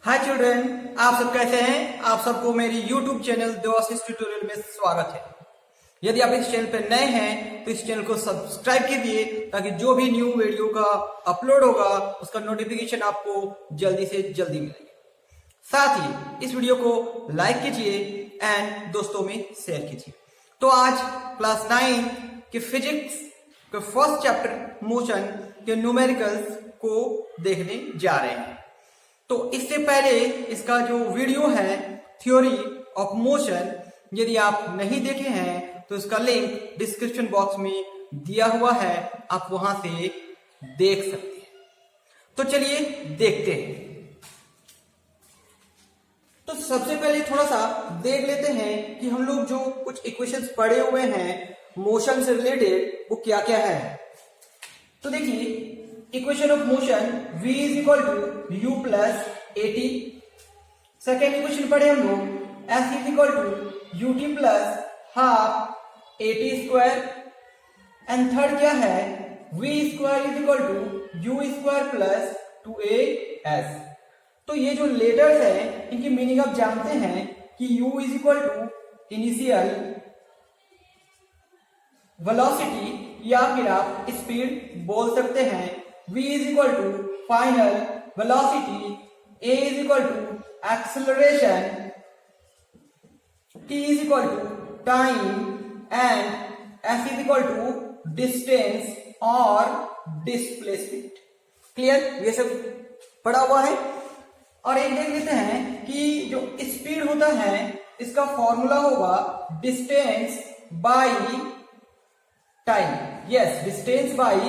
हाय children, आप सब कैसे हैं? आप सबको मेरी YouTube चैनल देवाशीष ट्यूटोरियल में स्वागत है। यदि आप इस चैनल पर नए हैं तो इस चैनल को सब्सक्राइब कीजिए ताकि जो भी न्यू वीडियो का अपलोड होगा उसका नोटिफिकेशन आपको जल्दी से जल्दी मिलेगा। साथ ही इस वीडियो को लाइक कीजिए एंड दोस्तों में शेयर कीजिए। तो आज क्लास 9 के फिजिक्स के फर्स्ट चैप्टर मोशन के न्यूमेरिकल्स को देखने जा रहे हैं। तो इससे पहले इसका जो वीडियो है थ्योरी ऑफ मोशन, यदि आप नहीं देखे हैं तो इसका लिंक डिस्क्रिप्शन बॉक्स में दिया हुआ है, आप वहां से देख सकते हैं। तो चलिए देखते हैं। तो सबसे पहले थोड़ा सा देख लेते हैं कि हम लोग जो कुछ इक्वेशंस पढ़े हुए हैं मोशन से रिलेटेड वो क्या क्या है। तो देखिए, equation of motion v is equal to u plus a t. Second equation पढ़े हम लोग s is equal to u t plus half a t square. And third क्या है, v square is equal to u square plus 2as। तो ये जो letters है इनकी मीनिंग आप जानते हैं कि u is equal to initial velocity या फिर आप स्पीड बोल सकते हैं, v is equal to final velocity, a is equal to acceleration, t is equal to time and s is equal to distance और डिस्प्लेसमेंट। क्लियर? ये सब पढ़ा हुआ है। और एक देख लेते हैं कि जो स्पीड होता है इसका फॉर्मूला होगा distance by time. Yes, distance by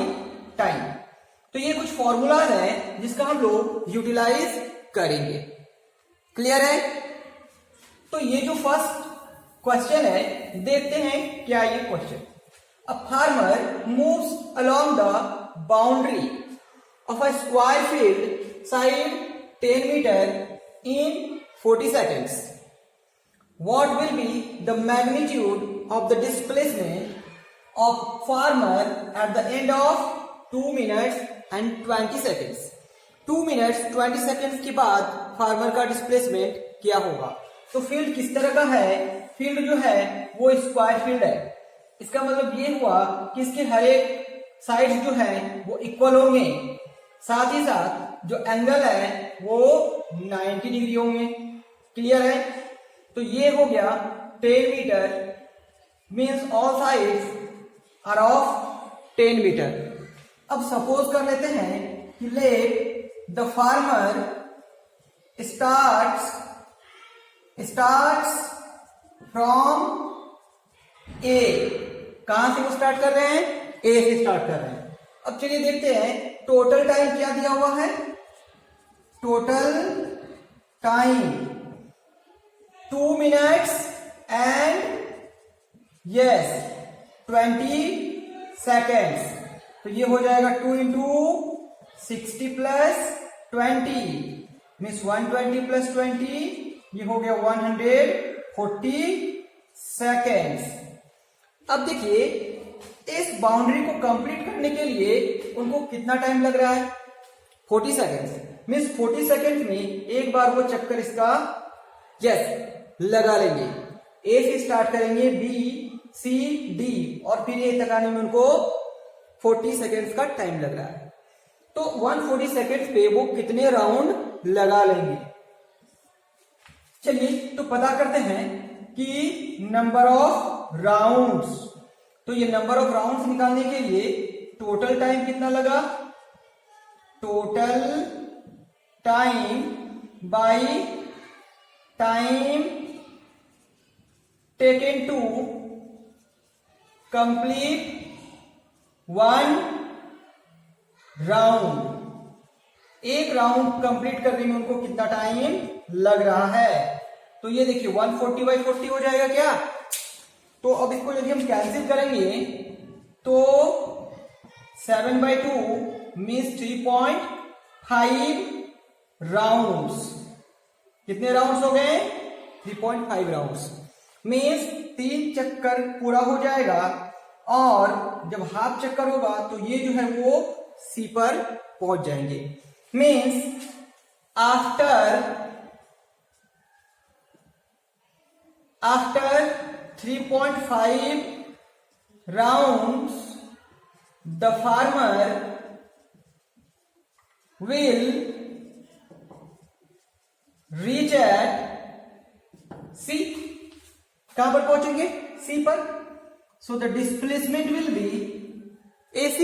time. तो ये कुछ फॉर्मूलाज हैं जिसका हम लोग यूटिलाइज करेंगे। क्लियर है? तो ये जो फर्स्ट क्वेश्चन है देखते हैं क्या ये question. A farmer moves along the boundary of a square field side 10 metre in 40 seconds. What will be the magnitude of the displacement of farmer at the end of 2 minutes and 20 seconds? 2 minutes 20 seconds के बाद farmer का displacement क्या होगा? तो field किस तरह का है? फील्ड जो है वो स्क्वायर फील्ड है। इसका मतलब ये हुआ कि इसके हर एक साइड जो है वो इक्वल होंगे, साथ ही साथ जो एंगल है वो 90 डिग्री होंगे। क्लियर है? तो ये हो गया 10 metre means all sides are of 10 metre. अब सपोज कर लेते हैं कि let the farmer starts from A. कहां से वो स्टार्ट कर रहे हैं? ए से स्टार्ट कर रहे हैं। अब चलिए देखते हैं टोटल टाइम क्या दिया हुआ है। Total time 2 minutes and 20 seconds. तो ये हो जाएगा 2 इंटू 60 प्लस 20 मीन्स 120 प्लस 20, ये हो गया 140 सेकेंड्स। अब देखिए इस बाउंड्री को कंप्लीट करने के लिए उनको कितना टाइम लग रहा है? 40 सेकेंड्स मीन्स 40 सेकेंड में एक बार वो चक्कर इसका लगा लेंगे। ए से स्टार्ट करेंगे, बी सी डी और फिर ए तक आने में उनको 40 सेकेंड्स का टाइम लग रहा है। तो 140 सेकेंड्स पे वो कितने राउंड लगा लेंगे? चलिए तो पता करते हैं कि नंबर ऑफ राउंड्स। तो ये नंबर ऑफ राउंड्स निकालने के लिए टोटल टाइम कितना लगा? Total time by time taken to complete 1 round. एक राउंड कंप्लीट करने में उनको कितना टाइम लग रहा है? तो ये देखिए 140/40 हो जाएगा क्या? तो अब इसको यदि हम कैंसिल करेंगे तो 7/2 मीन्स 3.5 राउंड्स। कितने राउंड्स हो गए? 3.5 राउंड्स मीन्स 3 चक्कर पूरा हो जाएगा। और जब हाफ चक्कर होगा तो ये जो है वो सी पर पहुंच जाएंगे। Means after after 3.5 rounds the farmer will reach at C. कहां पर पहुंचेंगे? C पर. So the displacement will be AC.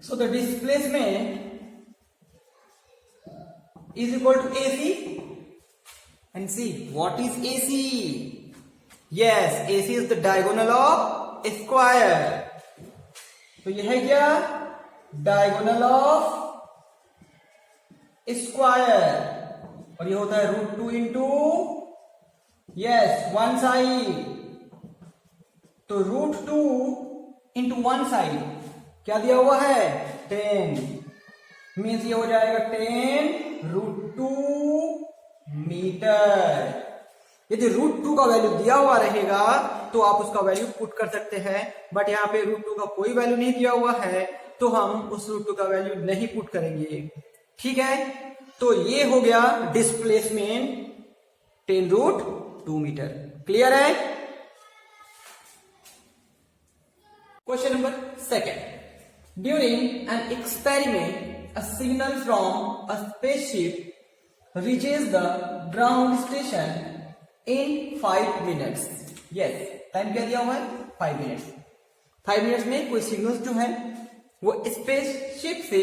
So the displacement is equal to AC. And see, what is AC? Yes, AC is the diagonal of square. तो यह है क्या? Diagonal of square. और ये होता है √2 इंटू यस वन साइड. तो √2 into one side क्या दिया हुआ है? 10. मीन्स ये हो जाएगा 10√2 मीटर. यदि √2 का वैल्यू दिया हुआ रहेगा तो आप उसका वैल्यू पुट कर सकते हैं, बट यहाँ पे √2 का कोई वैल्यू नहीं दिया हुआ है तो हम उस √2 का वैल्यू नहीं पुट करेंगे. ठीक है, तो ये हो गया डिस्प्लेसमेंट 10√2 मीटर. क्लियर है? Question number 2. During an experiment a signal from a spaceship reaches the ground station in 5 minutes. Yes, time क्या दिया हुआ है? 5 मिनट्स. 5 मिनट्स में कोई सिग्नल जो है वो स्पेसशिप से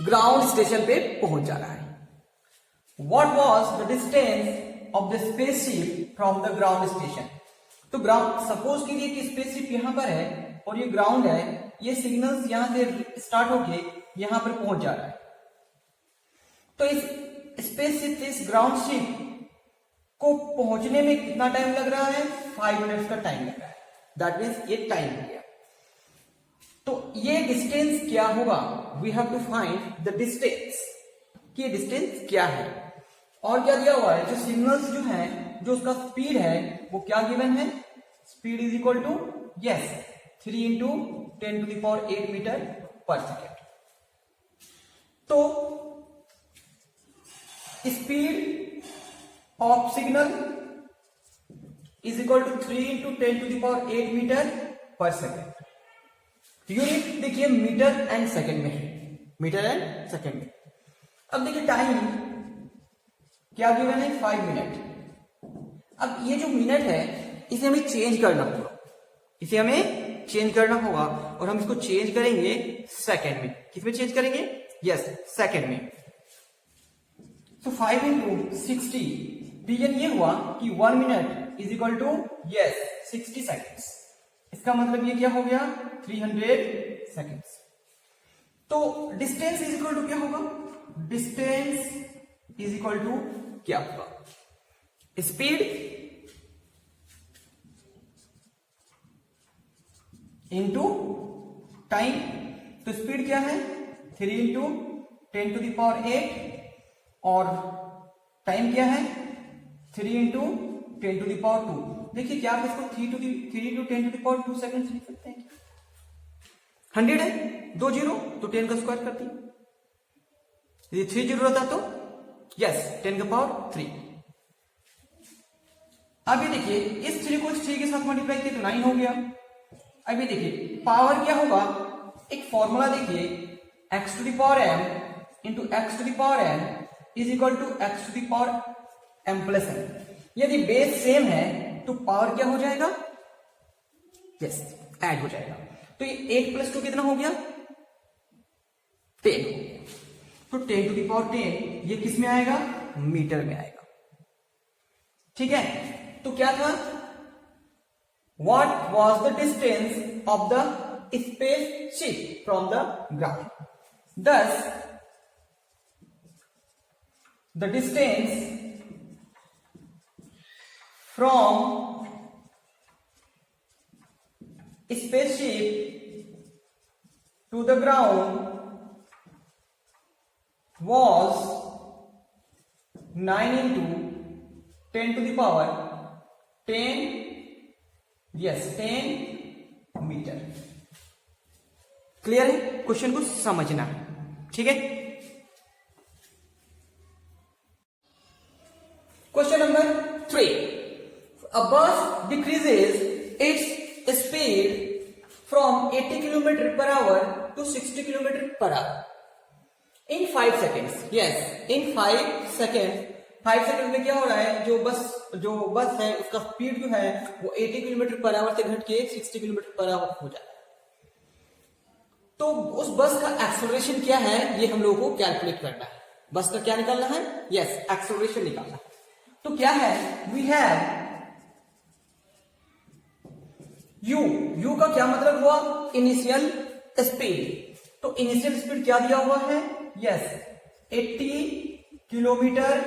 ग्राउंड स्टेशन पे पहुंच जा रहा है. What was the distance of the spaceship from the ground station? तो ग्राउंड, सपोज कीजिए कि स्पेसशिप यहां पर है और ये ग्राउंड है. ये सिग्नल्स यहां से स्टार्ट होके यहां पर पहुंच जा रहा है. तो इस स्पेसशिप से इस ग्राउंड शिप को पहुंचने में कितना टाइम लग रहा है? 5 मिनट्स का टाइम लग रहा है. दैट मीन्स ये टाइम हो गया. तो ये डिस्टेंस क्या होगा? We have to find the distance कि ये डिस्टेंस क्या है. और क्या दिया हुआ है? जो सिग्नल्स जो है, जो उसका स्पीड है वो क्या गिवन है? Speed is equal to yes 3 into 10⁸ metre per second. तो speed of signal is equal to 3 into 10⁸ metre per second. Unit देखिए मीटर एंड सेकेंड में है. मीटर एंड सेकेंड में. अब देखिए टाइम क्या गिवन है? 5 मिनट. अब ये जो मिनट है इसे हमें चेंज करना होगा. इसे हमें चेंज करना होगा और हम इसको चेंज करेंगे सेकेंड में. किसमें चेंज करेंगे? यस, सेकेंड में. तो 5 इंटू 60 रीजन ये हुआ कि 1 minute is equal to yes 60 seconds. इसका मतलब ये क्या हो गया? 300 सेकेंड्स. तो डिस्टेंस इज इक्वल टू क्या होगा? डिस्टेंस इज इक्वल टू क्या होगा? Speed into time. तो स्पीड क्या है? 3 इंटू 10⁸ और टाइम क्या है? 3 इंटू 10⁻². देखिए क्या आप इसको 3 इंटू 10⁻² सेकेंड लिख सकते हैं? 100 है, 2 जीरो तो 10 का स्क्वायर करती है. यदि 3 जीरो रहता तो यस 10⁻3. अभी देखिए इस 3 को इस 3 के साथ मल्टीप्लाई किया तो 9 हो गया. अभी देखिए पावर क्या होगा? एक फॉर्मूला देखिए x⁻m into x⁻n is equal to x⁻m+n. यदि बेस सेम है तो पावर क्या हो जाएगा? यस ऐड हो जाएगा. तो ये 8 + 2 कितना हो गया? 10 हो गया. तो 10⁻10 ये किस में आएगा? मीटर में आएगा. ठीक है, तो क्या था? What was the distance of the spaceship from the ground? Thus, the distance from spaceship to the ground was 9 into 10⁻10 10 metre. Clear है? क्वेश्चन को समझना है. ठीक है. Question number 3. A bus decreases its speed from 80 km per hour to 60 km per hour in 5 seconds. Yes, in 5 seconds. 5 second में क्या हो रहा है, जो बस है उसका स्पीड जो है वो 80 किलोमीटर पर आवर से घट के 60 किलोमीटर पर आवर हो जाए। तो उस बस का एक्सेलरेशन क्या है ये हम लोगों को कैलकुलेट करना है। बस का क्या निकालना है? यस, एक्सेलरेशन निकालना है। तो क्या है, वी हैव यू का क्या मतलब हुआ? Initial speed. तो इनिशियल स्पीड क्या दिया हुआ है? Yes, 80 kilometre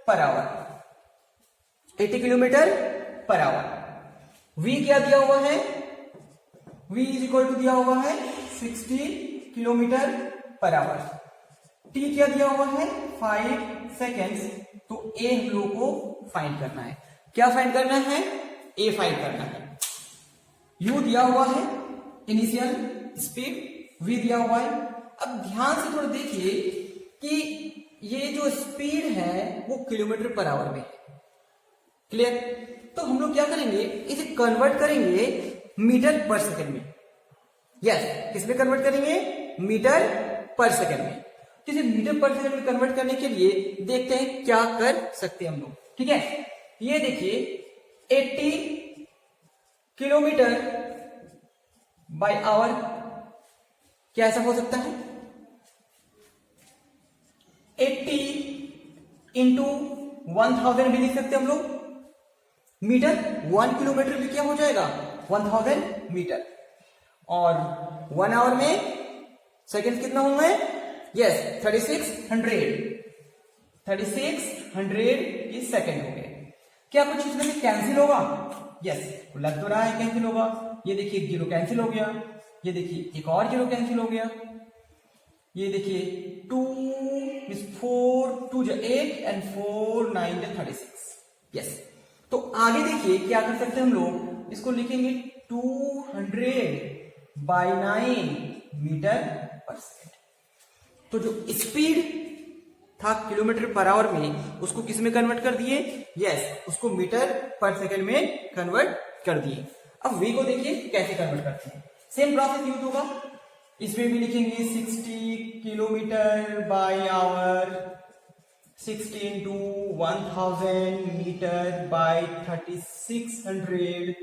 per our, 80 kilometre per our. v क्या दिया हुआ है? v इज इक्वल टू दिया हुआ है 60 किलोमीटर पर आवर। t क्या दिया हुआ है? 5 सेकेंड्स। तो a हम लोग को फाइंड करना है। क्या फाइंड करना है? a फाइंड करना है। u दिया हुआ है इनिशियल स्पीड, v दिया हुआ है। अब ध्यान से थोड़ा देखिए कि ये जो स्पीड है वो किलोमीटर पर आवर में है। क्लियर? तो हम लोग क्या करेंगे, इसे कन्वर्ट करेंगे मीटर पर सेकंड में। यस, किसमें कन्वर्ट करेंगे? मीटर पर सेकंड में। तो इसे मीटर पर सेकंड में कन्वर्ट करने के लिए देखते हैं क्या कर सकते हैं हम लोग। ठीक है, ये देखिए 80 किलोमीटर बाय आवर क्या ऐसा हो सकता है? 80 इंटू 1000 भी लिख सकते हैं हम लोग। मीटर 1 किलोमीटर भी क्या हो जाएगा? 1000 मीटर। और 1 आवर में सेकंड कितना होंगे? यस, 3600 ये सेकंड हो गए। क्या कुछ इसमें से कैंसिल होगा? यस, लग तो रहा है कैंसिल होगा। ये देखिए जीरो कैंसिल हो गया, ये देखिए एक और जीरो कैंसिल हो गया, ये देखिए 2 4 2 8 एंड 4 9 36। यस, तो आगे देखिए क्या कर सकते हैं हम लोग, इसको लिखेंगे 200 बाई 9 मीटर पर सेकेंड। तो जो स्पीड था किलोमीटर पर आवर में उसको किस में कन्वर्ट कर दिए? यस, उसको मीटर पर सेकेंड में कन्वर्ट कर दिए। अब v को देखिए कैसे कन्वर्ट करते हैं। सेम प्रोसेस यूज होगा, इसमें भी लिखेंगे 60 kilometre by hour, 60 into 1000 metre by 3600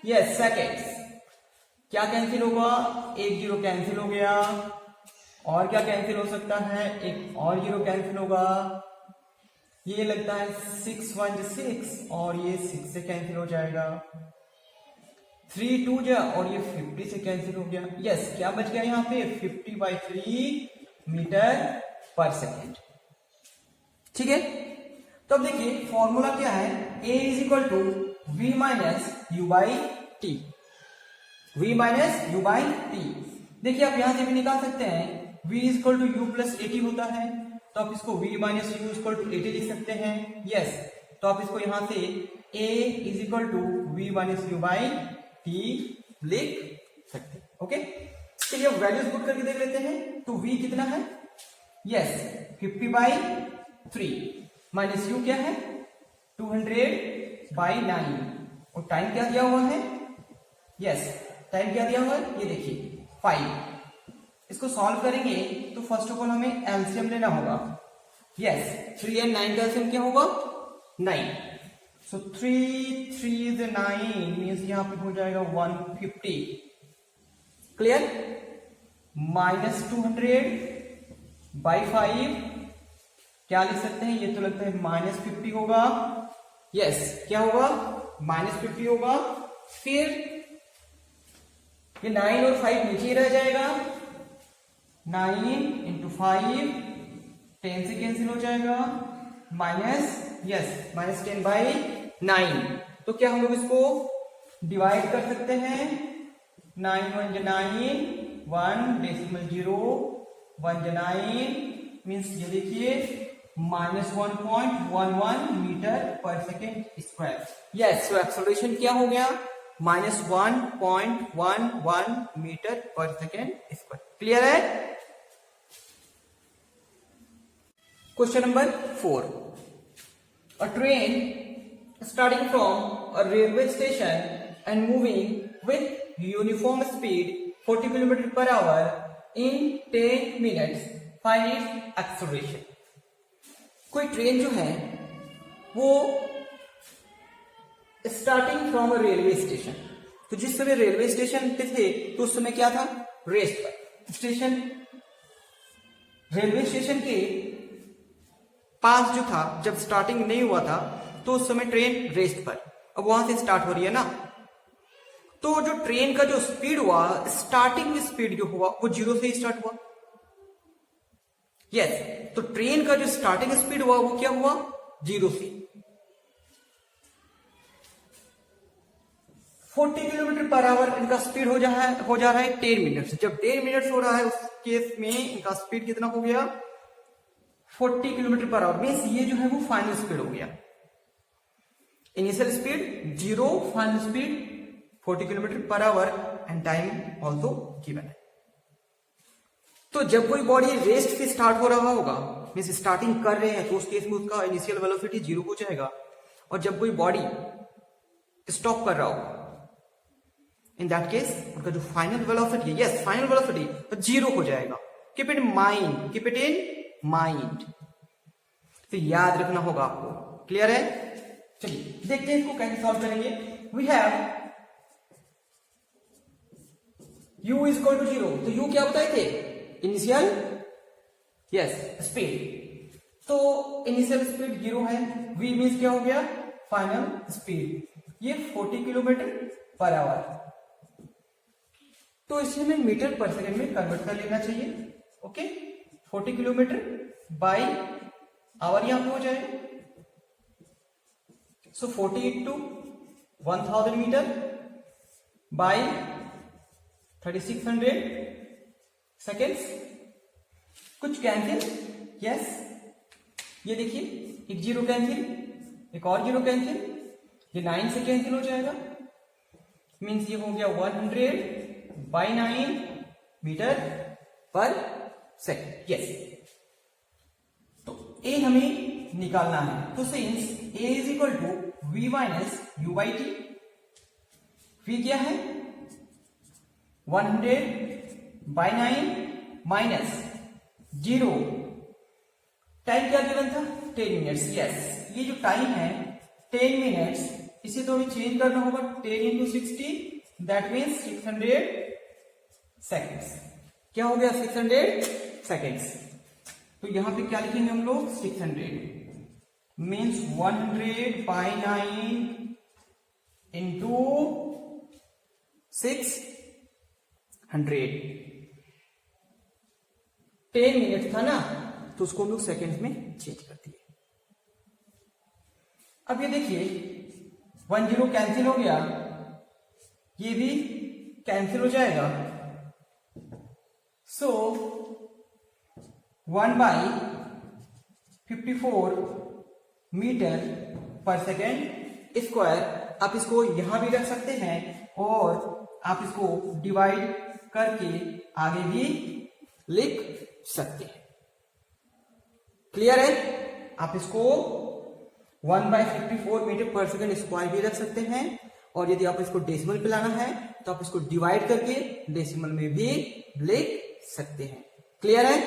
yes seconds. क्या कैंसिल होगा? एक जीरो कैंसिल हो गया, और क्या कैंसिल हो सकता है? एक और जीरो कैंसिल होगा। ये लगता है 6 1 6 और ये 6 से कैंसिल हो जाएगा, 3 2 जा और ये 50 से कैंसिल हो गया। यस, क्या बच गया यहाँ पे? 50/3 मीटर पर सेकेंड। ठीक है, तो अब देखिए फॉर्मूला क्या है? a is equal to v minus u by t, v minus u by t. देखिए आप यहां से भी निकाल सकते हैं, v is equal to u plus 80 होता है, तो आप इसको v minus u is equal to 80 लिख सकते हैं। यस, तो आप इसको यहां से a is equal to v minus u by t लिख सकते हैं। ओके, चलिए वैल्यूज पुट करके देख लेते हैं। तो v कितना है? यस, 50/3 माइनस यू क्या है? 200/9 और टाइम क्या दिया हुआ है? यस, टाइम क्या दिया हुआ है? ये देखिए 5। इसको सॉल्व करेंगे तो फर्स्ट ऑफ ऑल हमें एलसीएम लेना होगा। यस, 3 और 9 का एलसीएम क्या होगा? 9। सो 3 3 9 मीन्स यहां पे हो जाएगा 150। क्लियर? माइनस 200/5 क्या लिख सकते हैं? ये तो लगता है -50 होगा। यस, क्या होगा? -50 होगा। फिर ये 9 और 5 नीचे रह जाएगा, 9 इंटू 5 10 से कैंसिल हो जाएगा, माइनस 10/9। तो क्या हम लोग इसको डिवाइड कर सकते हैं? 9 1 जा 9, 1 डेसिमल 0 1 जा 9 मीन्स ये देखिए -1.11 metre per second square. Yes, तो एक्सेलरेशन क्या हो गया? -1.11 metre per second square. Clear है? Question number 4। a train starting from a railway station and moving with uniform speed 40 km per hour in 10 minutes, find its acceleration. कोई train जो है वो starting from a railway station, तो जिस समय railway station पे थे तो उस समय क्या था, रेस्ट पर। स्टेशन रेलवे स्टेशन के पास जो था, जब स्टार्टिंग नहीं हुआ था तो उस समय ट्रेन रेस्ट पर, अब वहां से स्टार्ट हो रही है ना, तो जो ट्रेन का जो स्पीड हुआ, स्टार्टिंग स्पीड जो हुआ वो 0 से ही स्टार्ट हुआ। यस, तो ट्रेन का जो स्टार्टिंग स्पीड हुआ वो क्या हुआ, 0 से। 40 किलोमीटर पर आवर इनका स्पीड हो जा रहा है 10 मिनट से। जब 10 मिनट हो रहा है उस केस में इनका स्पीड कितना हो गया, 40 किलोमीटर पर आवर। मीन्स ये जो है वो फाइनल स्पीड हो गया। Initial speed 0, final speed 40 kilometre per our and time also given है। तो जब कोई बॉडी रेस्ट से स्टार्ट हो रहा होगा, मीन्स स्टार्टिंग कर रहे हैं, तो उस केस में उसका इनिशियल वेलोसिटी 0 हो जाएगा। और जब कोई बॉडी स्टॉप कर रहा होगा, इन दैट केस उनका जो फाइनल वेलोसिटी है, यस फाइनल वेलोसिटी, तो 0 हो जाएगा। Keep it mind, keep it in mind, तो याद रखना होगा आपको। क्लियर है? चलिए देखते हैं इसको कैसे सॉल्व करेंगे। We have u is equal to 0, तो u क्या बताए थे, इनिशियल, यस स्पीड, तो इनिशियल स्पीड 0 है। v मीन्स क्या हो गया, फाइनल स्पीड, ये 40 किलोमीटर पर आवर, तो इसे हमें मीटर पर सेकेंड में कन्वर्ट कर लेना चाहिए। ओके, 40 किलोमीटर बाई आवर यहां पे हो जाए, सो 40 इंटू 1000 मीटर बाई 3600 सेकेंड्स। कुछ कैंसिल, यस, ये देखिए एक 0 कैंसिल, एक और 0 कैंसिल, ये 9 से कैंसिल हो जाएगा। मीन्स ये हो गया 100/9 मीटर पर सेकेंड। यस, तो ए हमें निकालना है, तो since a is equal to v minus u by t, v क्या है 100/9 माइनस 0, टाइम क्या गिवन था 10 मिनट्स। यस, ये जो टाइम है 10 मिनट्स, इसे तो हमें चेंज करना होगा 10 इंटू 60, दैट मीन्स 600 सेकेंड्स। क्या हो गया 600 सेकेंड्स, तो यहां पे क्या लिखेंगे हम लोग 600 मीन्स 100/9 इंटू 600। 10 मिनट था ना, तो उसको हम लोग सेकेंड में चेंज कर दिए। अब ये देखिए 1 0 कैंसिल हो गया, ये भी कैंसिल हो जाएगा, सो 1/54 मीटर पर सेकेंड स्क्वायर। आप इसको यहां भी रख सकते हैं और आप इसको डिवाइड करके आगे भी लिख सकते हैं। क्लियर है? आप इसको 1/54 मीटर पर सेकेंड स्क्वायर भी रख सकते हैं, और यदि आप इसको डेसिमल पे लाना है तो आप इसको डिवाइड करके डेसिमल में भी लिख सकते हैं। क्लियर है?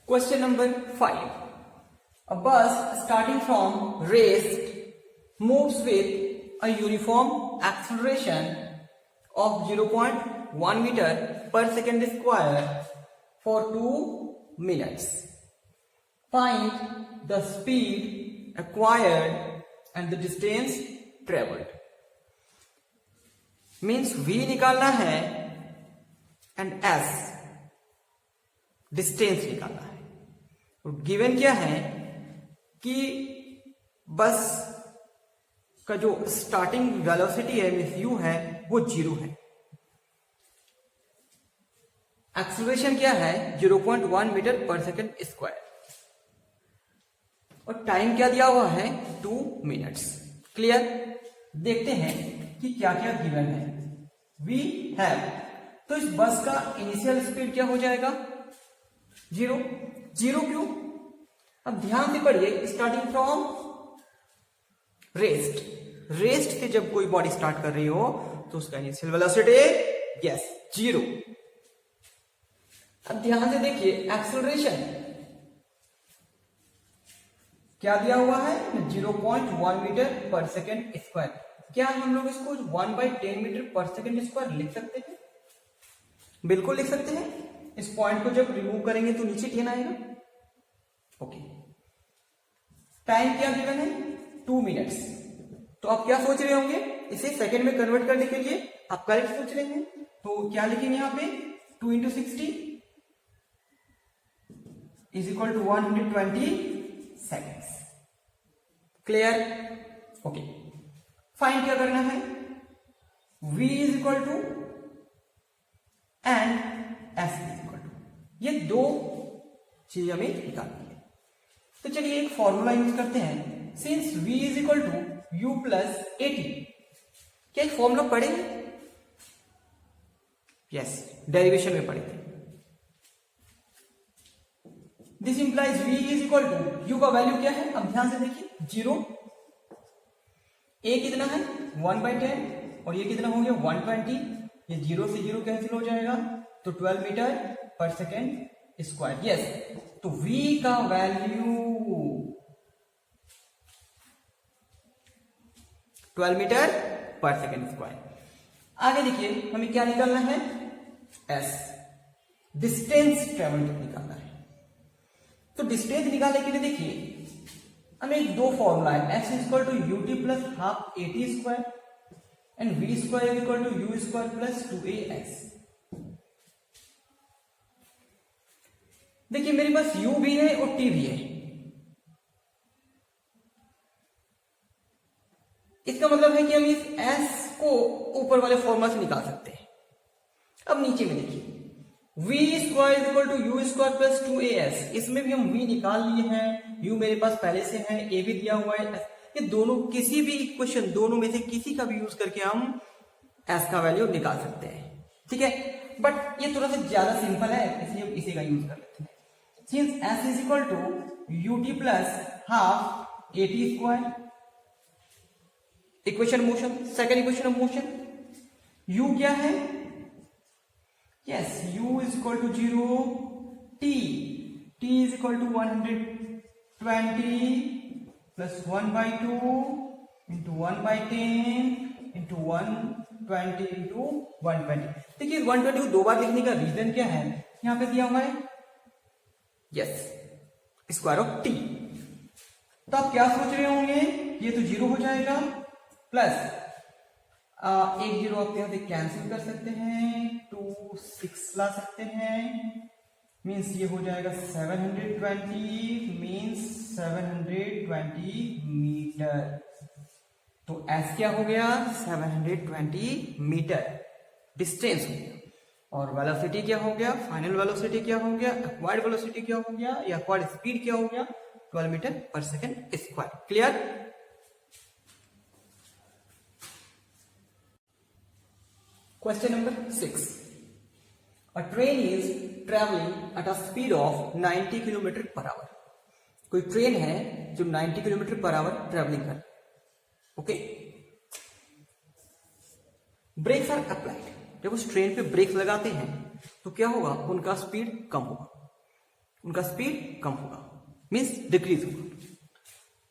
Question number 5, a bus starting from rest moves with a uniform acceleration of 0.1 meter per second square for 2 minutes. Find the speed acquired and the distance traveled. Means v निकालना है and s distance निकालना है। Given क्या है कि बस का जो स्टार्टिंग वेलोसिटी है मींस u है वो 0 है, एक्सेलरेशन क्या है 0.1 मीटर पर सेकेंड स्क्वायर, और टाइम क्या दिया हुआ है 2 मिनट्स। क्लियर? देखते हैं कि क्या क्या गिवन है। वी हैव, तो इस बस का इनिशियल स्पीड क्या हो जाएगा 0, जीरो क्यों? अब ध्यान से पढ़िए, स्टार्टिंग फ्रॉम रेस्ट, रेस्ट से जब कोई बॉडी स्टार्ट कर रही हो तो उसका इनिशियल वेलोसिटी यस जीरो। अब ध्यान से देखिए, एक्सेलरेशन क्या दिया हुआ है? 0.1 मीटर पर सेकेंड स्क्वायर। क्या हम लोग इसको 1/10 मीटर पर सेकेंड स्क्वायर लिख सकते हैं? बिल्कुल लिख सकते हैं। इस पॉइंट को जब रिमूव करेंगे तो नीचे 10 आएगा। ओके, टाइम क्या गिवन है? 2 मिनट्स। तो आप क्या सोच रहे होंगे? इसे सेकेंड में कन्वर्ट करने के लिए आप करेक्ट सोच रहे हैं, तो क्या लिखेंगे यहां पे? 2 × 60 is equal to 120 seconds. Clear? Okay, find क्या करना है? v is equal to and s is equal to, ये दो चीज हमें निकालनी है। तो चलिए एक फॉर्मूला यूज करते हैं। Since v is equal to u plus 80, क्या एक फॉर्मूला पढ़े? यस, डेरिवेशन में पढ़े थे। This implies v is equal to u का वैल्यू क्या है? अब ध्यान से देखिए, 0, a कितना है? 1/10 और ये कितना हो गया? 120। ये 0 से 0 कैंसिल हो जाएगा, तो 12 metre per second square. Yes, तो v का value 12 metre per second square. आगे देखिए, हमें क्या निकालना है? s, डिस्टेंस ट्रेवल्ड निकालना है। तो डिस्टेंस निकालने के लिए देखिए, हमें दो फॉर्मूला है, s is equal to ut plus half at square and v square is equal to u square plus 2as। देखिए मेरे पास u भी है और t भी है, इसका मतलब है कि हम इस s को ऊपर वाले फॉर्मूला से निकाल सकते हैं। अब नीचे में देखिए, v square is equal to u square plus 2as, इसमें भी हम v निकाल लिए हैं, u मेरे पास पहले से है, a भी दिया हुआ है। ये दोनों किसी भी इक्वेशन, दोनों में से किसी का भी यूज करके हम s का वैल्यू निकाल सकते हैं, ठीक है। बट ये थोड़ा सा ज्यादा सिंपल है, इसलिए हम इसी का यूज कर लेते हैं। Since s is equal to ut plus half at square, equation motion, second equation of motion, u क्या है? Yes, u is equal to 0, t is equal to 120 plus 1/2 into 1/10 into 120 into 120। देखिए 120 को दो बार लिखने का रीजन क्या है? यहां पे दिया हुआ है यस स्क्वायर ऑफ t। तो आप क्या सोच रहे होंगे? ये तो 0 हो जाएगा, प्लस एक 0 आप यहां से कैंसिल कर सकते हैं, 2 6 ला सकते हैं, मीन्स ये हो जाएगा 720, मीन्स 720 मीटर। तो s क्या हो गया? 720 मीटर डिस्टेंस हो गया। और वेलोसिटी क्या हो गया? फाइनल वेलोसिटी क्या हो गया? एक्वायर्ड वेलोसिटी क्या हो गया? या एक्वायर्ड स्पीड क्या हो गया? 12 metre per second square. Clear? Question number 6. A train is traveling at a speed of 90 km per hour. कोई ट्रेन है जो 90 km per hour ट्रेवलिंग कर, ओके। ब्रेक्स आर अप्लाइड, जब उस ट्रेन पे ब्रेक लगाते हैं तो क्या होगा? उनका स्पीड कम होगा, उनका स्पीड कम होगा, मीन्स डिक्रीज होगा।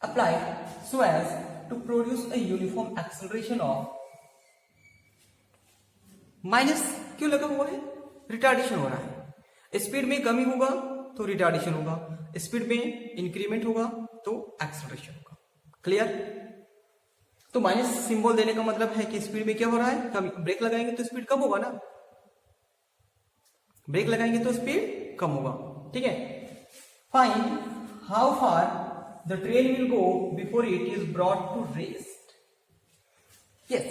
Applied so as to produce a uniform acceleration of, minus क्यों लगा हुआ है? रिटार्डेशन हो रहा है। स्पीड में कमी होगा तो रिटार्डेशन होगा, स्पीड में इंक्रीमेंट होगा तो एक्सेलरेशन होगा। क्लियर? तो माइनस सिंबल देने का मतलब है कि स्पीड में क्या हो रहा है? कमी। ब्रेक लगाएंगे तो स्पीड कम होगा ना, ब्रेक लगाएंगे तो स्पीड कम होगा, ठीक है। Find how far the train will go before it is brought to rest. Yes,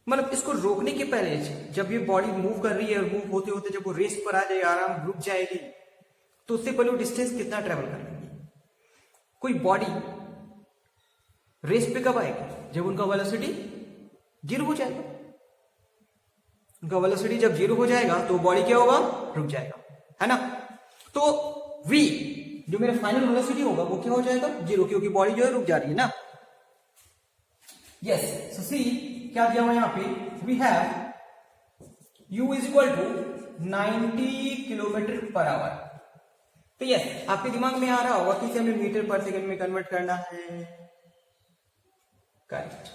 मतलब इसको रोकने के पहले जब ये बॉडी मूव कर रही है और मूव होते होते जब वो रेस्ट पर आ जाए, आराम रुक जाएगी, तो उससे पहले वो डिस्टेंस कितना ट्रेवल कर लेंगे? कोई बॉडी रेस्ट पे कब आएगी? जब उनका वेलोसिटी 0 हो जाएगा। उनका वेलोसिटी जब 0 हो जाएगा तो बॉडी क्या होगा? रुक जाएगा, है ना। तो v जो मेरा फाइनल वेलोसिटी होगा वो क्या हो जाएगा 0, क्योंकि बॉडी जो है रुक जा रही है ना। यस, सो सी क्या दिया हुआ यहाँ पे, we have u is equal to 90 kilometre per hour. तो यस, आपके दिमाग में आ रहा होगा कि इसे हमें मीटर पर सेकंड में कन्वर्ट करना है। Correct,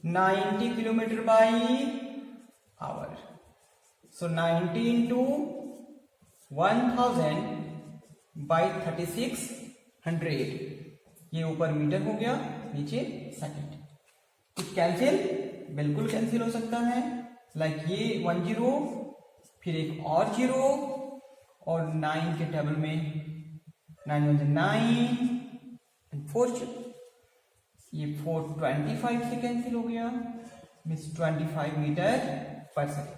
90 kilometre by hour. So 90 into 1000 by 3600, ये ऊपर मीटर हो गया, नीचे सेकंड। तो कैंसिल, बिल्कुल कैंसिल हो सकता है। लाइक ये 1 0, फिर एक और 0, और 9 के टेबल में 9 1 9 4 ये 425 से कैंसिल हो गया, मीन्स 25 मीटर पर सेकेंड।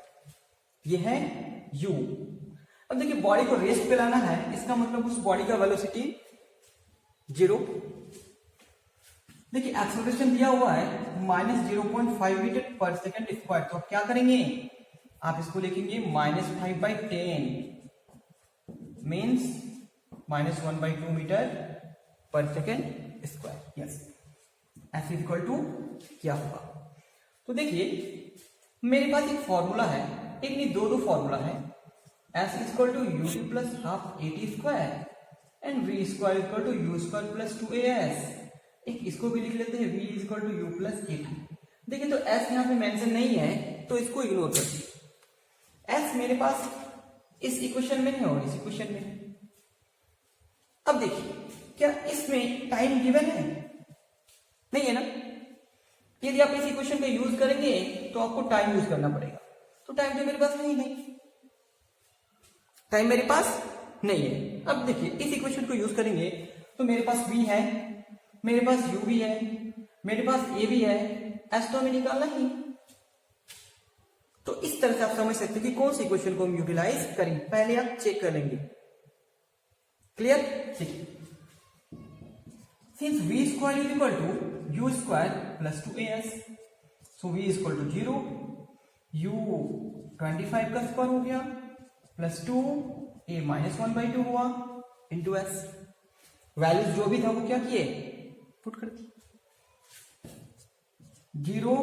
ये है u। अब देखिए बॉडी को रेस्ट पे लाना है, इसका मतलब उस बॉडी का वेलोसिटी 0। देखिए एक्सेलरेशन दिया हुआ है -0.5 मीटर पर सेकेंड स्क्वायर। तो आप क्या करेंगे, आप इसको लिखेंगे -5/10 means -1/2 metre per second square. Yes, F is equal to क्या होगा। तो देखिए मेरे पास एक फॉर्मूला है, एक नहीं दो फॉर्मूला है। S is equal to u t plus half a t square and v square equal to u square plus 2as। एक इसको भी लिख लेते हैं, v is equal to u plus a t. देखिए तो s यहाँ पे मेंशन नहीं है तो इसको इग्नोर कर दीजिए। s मेरे पास इस इक्वेशन में है और इस इक्वेशन में है। अब देखिए क्या इसमें टाइम गिवन है, नहीं है ना। यदि आप इस इक्वेशन का यूज करेंगे तो आपको टाइम यूज करना पड़ेगा। तो टाइम तो मेरे पास है ही नहीं, टाइम मेरे पास नहीं है। अब देखिए इस इक्वेशन को यूज करेंगे तो मेरे पास v है, मेरे पास u भी है, मेरे पास a भी है, s तो हमें निकालना ही। तो इस तरह से आप समझ सकते हैं कि कौन सी इक्वेशन को हम यूटिलाइज करेंगे। पहले आप चेक कर लेंगे। क्लियर, ठीक। Since v square is equal to u square plus 2as, so v is equal to 0, u 25 का स्क्वायर हो गया प्लस 2, a -1/2 हुआ इंटू s। वैल्यूज जो भी था वो क्या किए, पुट कर दिए। 0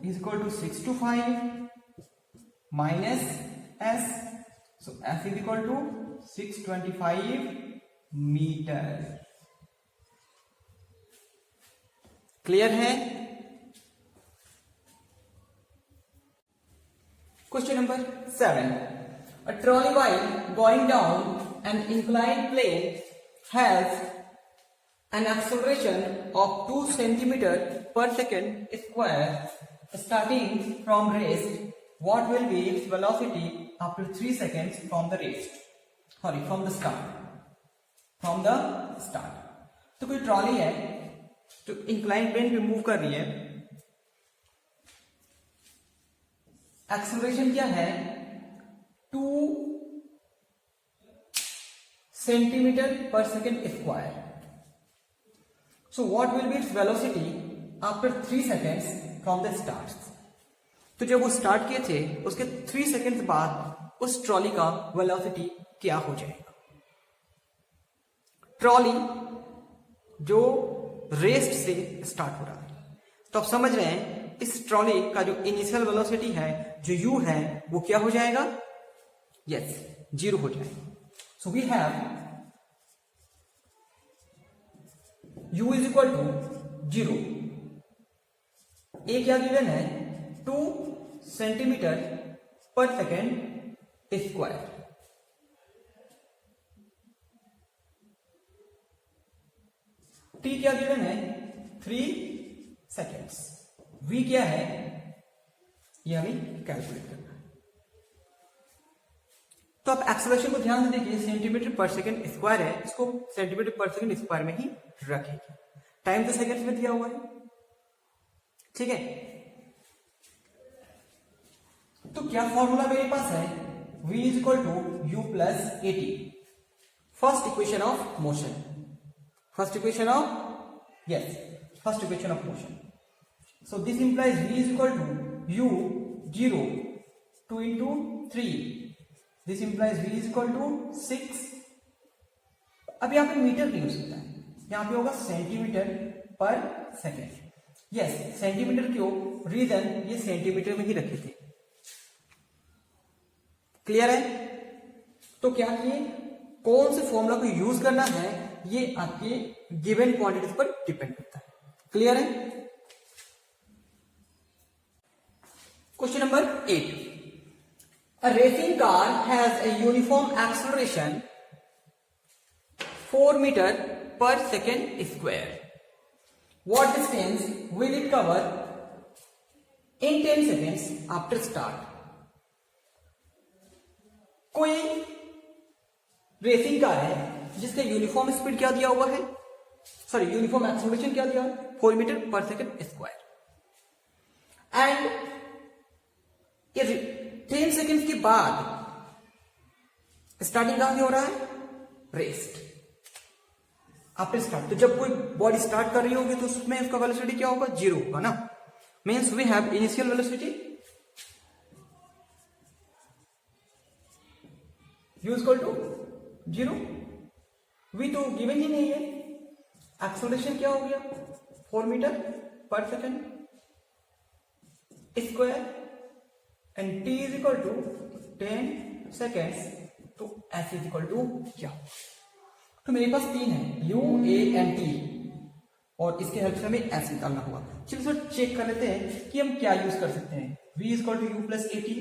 is equal to 6 to 5 minus s, so s is equal to 625 metre. Clear है। Question number 7, a trolley while going down an inclined plane has an acceleration of 2 centimeter per second square starting from rest. What will be its velocity after 3 seconds from the rest? Sorry, from the start. From the start. तो कोई trolley है तो incline plane पे move कर रही है। Acceleration क्या है, 2 centimetre per second square. So what will B its velocity after 3 seconds from the start. तो जब वो स्टार्ट किए थे उसके 3 सेकेंड्स बाद उस ट्रॉली का वेलोसिटी क्या हो जाएगा। ट्रॉली जो रेस्ट से स्टार्ट हो रहा है, तो आप समझ रहे हैं इस ट्रॉली का जो इनिशियल वेलोसिटी है, जो u है, वो क्या हो जाएगा, यस 0 हो जाएगा। So we have u is equal to 0। A क्या गिवन है, 2 centimetre per second square. t क्या गिवन है, 3 सेकेंड्स। v क्या है, ये हमें कैलकुलेट करना है। तो आप एक्सेलरेशन को ध्यान से देखिए, सेंटीमीटर पर सेकेंड स्क्वायर है, इसको सेंटीमीटर पर सेकेंड स्क्वायर में ही रखेंगे। टाइम तो सेकेंड्स में दिया हुआ है, ठीक है। तो क्या फॉर्मूला मेरे पास है, v is equal to u plus a t. First equation of motion, first equation of, yes, first equation of motion. So this implies v is equal to u 0 2 into 3 this implies v is equal to 6। अब यहाँ पे metre नहीं हो सकता है, यहाँ पे होगा centimetre per second. Yes, centimetre क्यों? रीजन ये सेंटीमीटर में ही रखे थे। क्लियर है? तो क्या किए, कौन से फॉर्मूला को यूज करना है ये आपके गिवन क्वांटिटीज पर डिपेंड करता है। क्लियर है? Question number 8, a racing car has a uniform acceleration 4 meter per second square. What distance will it cover in 10 seconds after start? कोई रेसिंग कार है जिसका यूनिफॉर्म स्पीड क्या दिया हुआ है, सॉरी यूनिफॉर्म एक्सेलरेशन क्या दिया है, 4 metre per second square, and 10 second के बाद स्टार्टिंग कहां से हो रहा है, रेस्ट आफ्टर स्टार्ट। तो जब कोई बॉडी स्टार्ट कर रही होगी तो उसमें उसका वेलोसिटी क्या होगा, 0 होगा ना। Means we have initial velocity u equal to 0। v तो गिवन ही नहीं है। एक्सेलरेशन क्या हो गया, 4 metre per second square, and t is equal to 10 seconds. तो s इज इक्वल टू क्या होगा, तो मेरे पास 3 है, u, a एंड t, और इसके हेल्प से हमें s निकालना होगा। चलिए सर चेक कर लेते हैं कि हम क्या यूज कर सकते हैं। v is equal to u plus a t,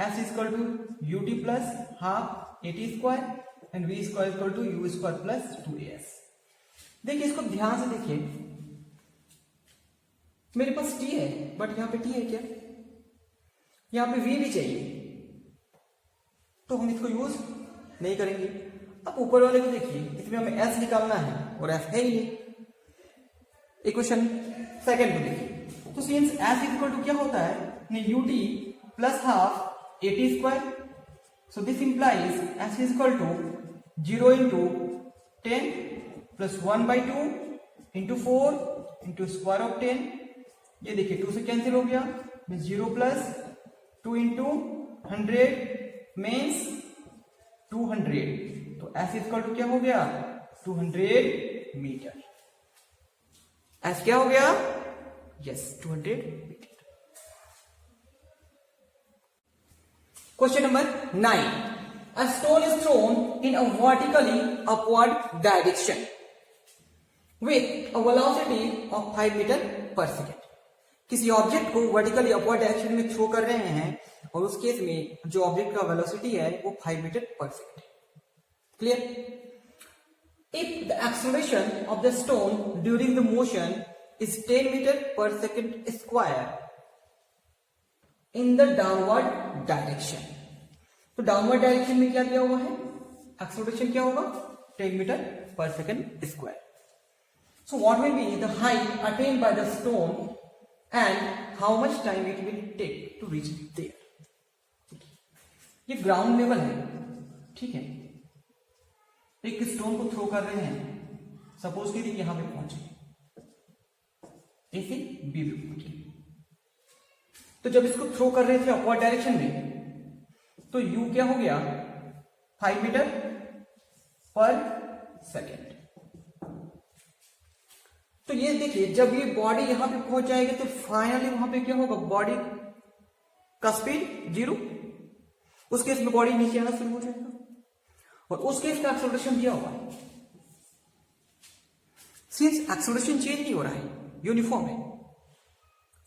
s is equal to u t plus half a t square, and v square equal to u square plus 2as। देखिए इसको ध्यान से देखिए, मेरे पास t है बट यहां पे t है क्या, यहां पे v भी चाहिए, तो हम इसको यूज नहीं करेंगे। अब ऊपर वाले को देखिए, इसमें हमें s निकालना है और s है ही नहीं। इक्वेशन सेकंड को देखिए, तो since s is equal to क्या होता है, u t plus half a t square, so this implies s is equal to 0 into 10 plus 1/2 into 4 into square of 10। ये देखिए 2 से कैंसिल हो गया, 0 प्लस 2 इंटू 100 मीन्स 200। तो s इक्वल टू क्या हो गया, 200 मीटर। s क्या हो गया, yes 200 metre. Question number 9, a stone is thrown in a vertically upward direction with a velocity of 5 meter per second। किसी ऑब्जेक्ट को वर्टिकली अपवर्ड डायरेक्शन में थ्रो कर रहे हैं और उस केस में जो ऑब्जेक्ट का वेलोसिटी है वो 5 metre per second. Clear? If the acceleration of the stone during the motion is 10 metre per second square in the downward direction, तो डाउनवर्ड डायरेक्शन में क्या दिया हुआ है, एक्सेलरेशन क्या होगा, 10 metre per second square. So what will be the height attained by the stone and how much time it will take to reach there. ये ground level है, ठीक है, एक स्टोन को थ्रो कर रहे हैं, सपोज कीजिए यहां पे पहुंचे, ए से बी पे पहुंचे, तो जब इसको थ्रो कर रहे थे अपवर्ड डायरेक्शन में, तो u क्या हो गया, 5 मीटर पर सेकेंड। तो ये देखिए जब ये बॉडी यहां पे पहुंच जाएगी तो फाइनली वहां पे क्या होगा, बॉडी का स्पीड 0, उस केस में बॉडी नीचे आना शुरू हो जाएगा, और उस केस का एक्सेलरेशन दिया हुआ है। सिंस एक्सेलरेशन चेंज नहीं हो रहा है, यूनिफॉर्म है,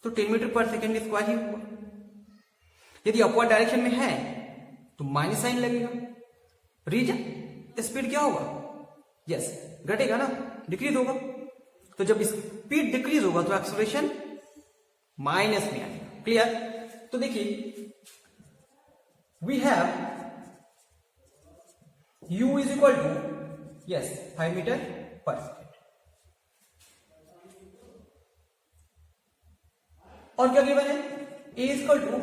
तो 10 मीटर पर सेकेंड स्क्वायर ही होगा। यदि अपवर्ड डायरेक्शन में है तो माइनस साइन लगेगा, रीजन स्पीड क्या होगा, यस घटेगा ना, डिक्रीज होगा। तो जब स्पीड डिक्रीज होगा तो एक्सेलरेशन माइनस में आएगा। क्लियर? तो देखिए we have u is equal to, yes 5 metre per second, और क्या गिवन है, a is equal to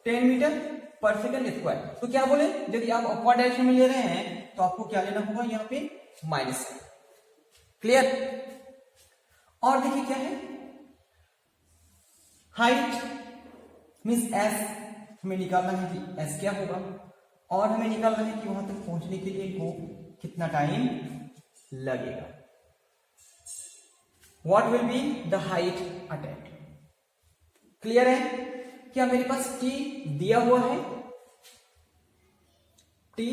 10 metre per second square. तो क्या बोले, यदि आप अपवर्ड डायरेक्शन में ले रहे हैं तो आपको क्या लेना होगा, यहां पे माइनस साइन। क्लियर? और देखिए क्या है, हाइट मीन्स s हमें निकालना है कि s क्या होगा, और हमें निकालना है कि वहां तक पहुंचने के लिए इनको कितना टाइम लगेगा। What will be the height attempt. Clear है? क्या मेरे पास टी दिया हुआ है? टी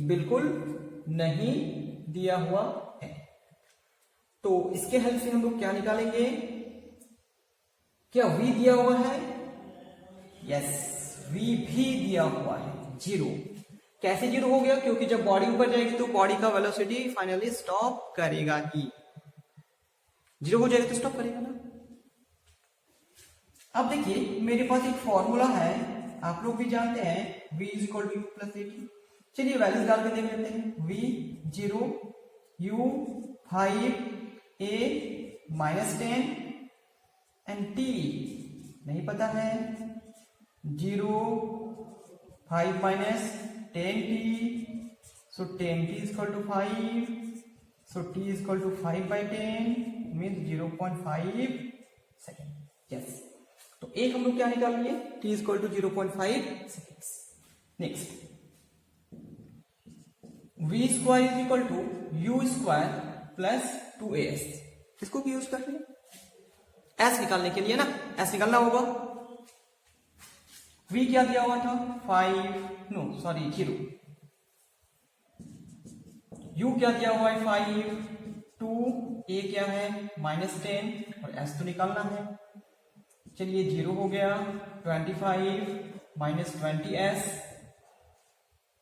बिल्कुल नहीं दिया हुआ है। तो इसके हेल्प से हम लोग क्या निकालेंगे? क्या v दिया हुआ है? यस, v भी दिया हुआ है, 0। कैसे 0 हो गया? क्योंकि जब बॉडी ऊपर जाएगी तो बॉडी का वेलोसिटी फाइनली स्टॉप करेगा ही। 0 हो जाएगा तो स्टॉप करेगा ना। अब देखिए मेरे पास एक फॉर्मूला है, आप लोग भी जानते हैं, v is equal to u plus a t. चलिए वैल्यूज डाल के देख लेते हैं। v 0, u 5, a -10 and t नहीं पता है। 0, 5 minus 10t, so 10t is equal to 5, so t is equal to 5 by 10 means 0.5 second. Yes, तो एक हम लोग क्या निकाल लिए? t is equal to 0.5 seconds। Next, v square is equal to u square plus 2as। इसको भी use कर रहे हैं s निकालने के लिए ना, s निकालना होगा। v क्या दिया हुआ था? 0। u क्या दिया हुआ है? 5, 2, a क्या है? -10 और s तो निकालना है। चलिए 0 हो गया, 25 - 20s।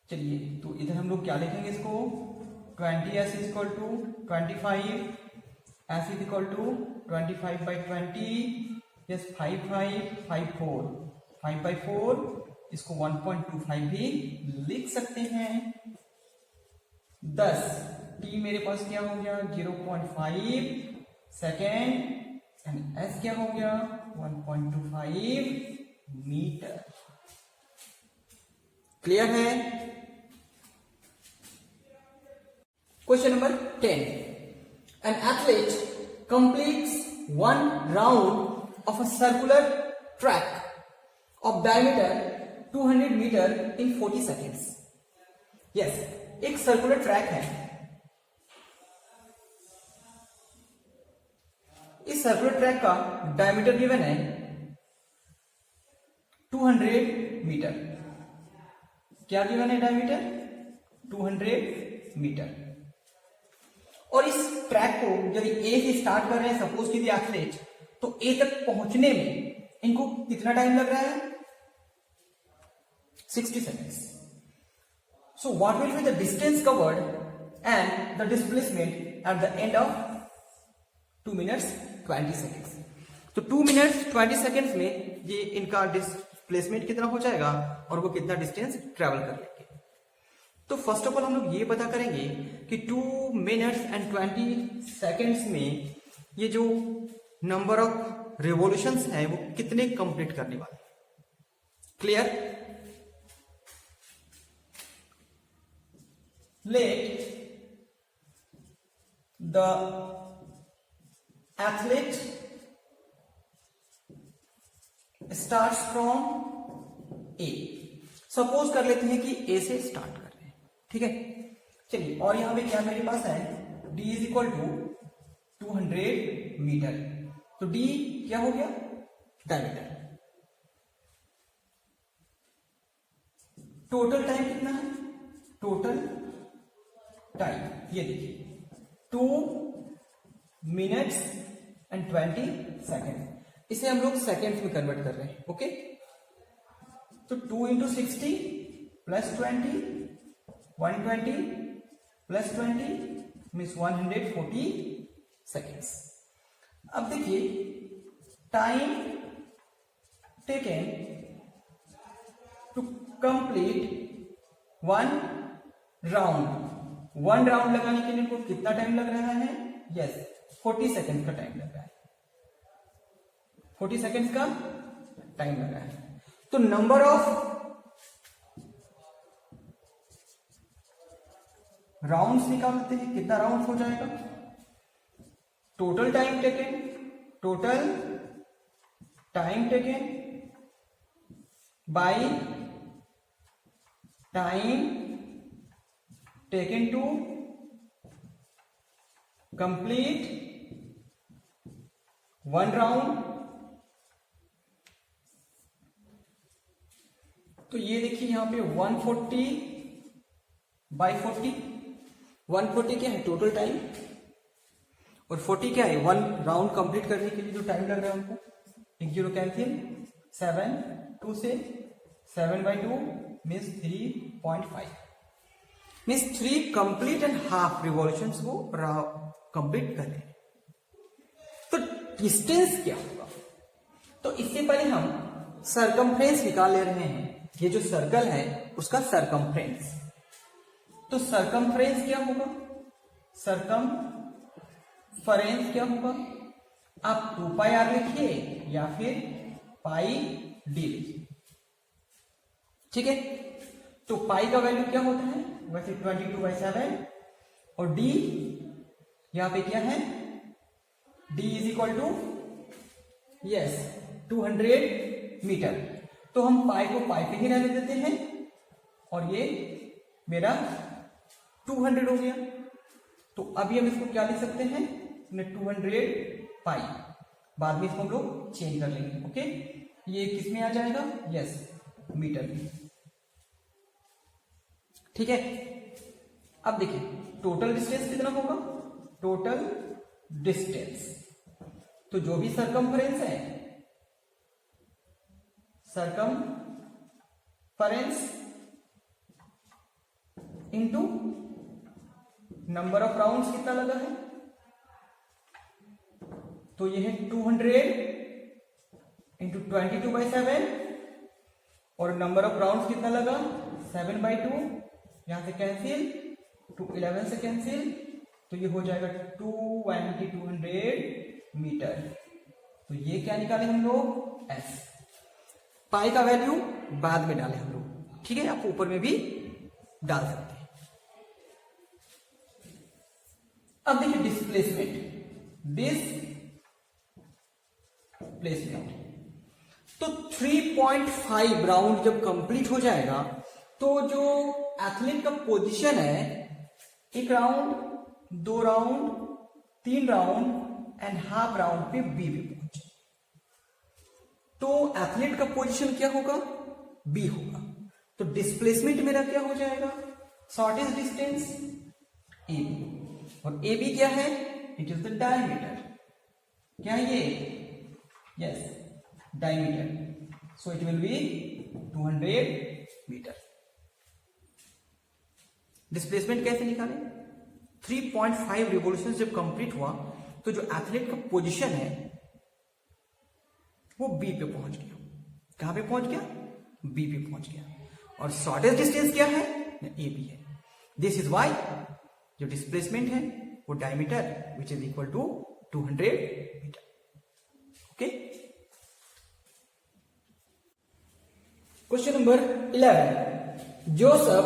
चलिए तो इधर हम लोग क्या लिखेंगे इसको? 20s is equal to 25, s is equal to 25 by 20, yes 5 by 4, इसको 1.25 भी लिख सकते हैं। 10 t मेरे पास क्या हो गया? 0.5 सेकेंड एंड s क्या हो गया? 1.25 मीटर। क्लियर है? Question number 10। An athlete completes one round of a circular track of diameter 200 meter in 40 seconds। Yes, एक सर्कुलर ट्रैक है। इस सर्कुलर ट्रैक का डायमीटर गिवन है 200 मीटर। क्या गिवन है? Diameter 200 metre. और इस ट्रैक को यदि ए से स्टार्ट कर रहे हैं सपोज कीजिए एथलीट, तो ए तक पहुंचने में इनको कितना टाइम लग रहा है? 60 seconds। So what will be the distance covered and the displacement at the end of 2 minutes 20 seconds। तो 2 minutes 20 seconds में ये इनका डिस्प्लेसमेंट कितना हो जाएगा और वो कितना डिस्टेंस ट्रेवल कर लेंगे। तो फर्स्ट ऑफ ऑल हम लोग ये पता करेंगे कि 2 minutes and 20 seconds में ये जो नंबर ऑफ रिवॉल्यूशंस है वो कितने कंप्लीट करने वाले। Clear? Let the athlete start from A. Suppose कर लेते हैं कि ए से स्टार्ट कर रहे हैं, ठीक है। चलिए, और यहां पे क्या मेरे पास है? d is equal to 200 metre. तो d क्या हो गया? डायमीटर। टोटल टाइम कितना है? टोटल टाइम ये देखिए 2 minutes and 20 seconds। इसे हम लोग सेकेंड्स में कन्वर्ट कर रहे हैं, ओके। तो 2 into 60 plus 20, 120 plus 20 means 140 seconds। अब देखिए time taken to complete one round लगाने के लिए इनको कितना टाइम लग रहा है? यस, 40 सेकेंड का टाइम लग रहा है। 40 सेकेंड्स का टाइम लग रहा है। तो नंबर ऑफ राउंड्स निकालते हैं, कितना राउंड्स हो जाएगा? Total time taken by time taken to complete one round. तो ये देखिए यहां पे 140/40, 140 क्या है टोटल टाइम, और 40 क्या है वन राउंड कंप्लीट करने के लिए जो टाइम लग रहा है हमको। एक जीरो कैंसिल, 7 2 से 7/2 means 3.5, means 3 complete and half revolutions को कंप्लीट करें। तो डिस्टेंस क्या होगा? तो इससे पहले हम सरकमफ्रेंस निकाल ले रहे हैं। ये जो सर्कल है उसका सरकमफ्रेंस। तो सरकमफ्रेंस क्या होगा? सरकमफ्रेंस क्या होगा? आप 2πr लिखिए या फिर पाई डी लिखिए, ठीक है। तो पाई का वैल्यू क्या होता है? वैसे 22/7, और डी यहां पे क्या है? D is equal to 200 metre. तो हम पाई को पाई पे ही रहने देते हैं, और ये मेरा 200 हो गया। तो अभी हम इसको क्या लिख सकते हैं? 200 पाई, बाद में इसको हम लोग चेंज कर लेंगे। ओके, ये किस में आ जाएगा? मीटर में, ठीक है। अब देखिए टोटल डिस्टेंस कितना होगा? टोटल डिस्टेंस, तो जो भी सरकमफ्रेंस है, circumference into number of rounds कितना लगा है? तो ये है 200 इंटू 22/7, और नंबर ऑफ राउंड्स कितना लगा? 7/2, यहां से कैंसिल, 11 से कैंसिल, तो ये हो जाएगा 200 मीटर। तो ये क्या निकाले हम लोग? एस। पाई का वैल्यू बाद में डाले हम लोग, ठीक है। आप ऊपर में भी डाल सकते हैं। अब देखिए डिस्प्लेसमेंट, तो 3.5 राउंड जब कंप्लीट हो जाएगा तो जो एथलीट का पोजीशन है, 1 round, 2 round, 3 round and half round पे बी पे पहुंचे। तो एथलीट का पोजीशन क्या होगा? बी होगा। तो डिस्प्लेसमेंट मेरा क्या हो जाएगा? शॉर्टेस्ट डिस्टेंस ए बी, और ए बी क्या है? It is the diameter. क्या है ये? Diameter. So it will be 200 metre. Displacement कैसे निकालें? 3.5 रिवॉल्यूशन जब कंप्लीट हुआ तो जो एथलीट का पोजीशन है वो बी पे पहुंच गया। कहां पे पहुंच गया? बी पे पहुंच गया। और शॉर्टेस्ट डिस्टेंस क्या है? ए बी है। दिस इज वाई जो डिस्प्लेसमेंट है वो diameter which is equal to 200 metre. Okay, question number 11। Joseph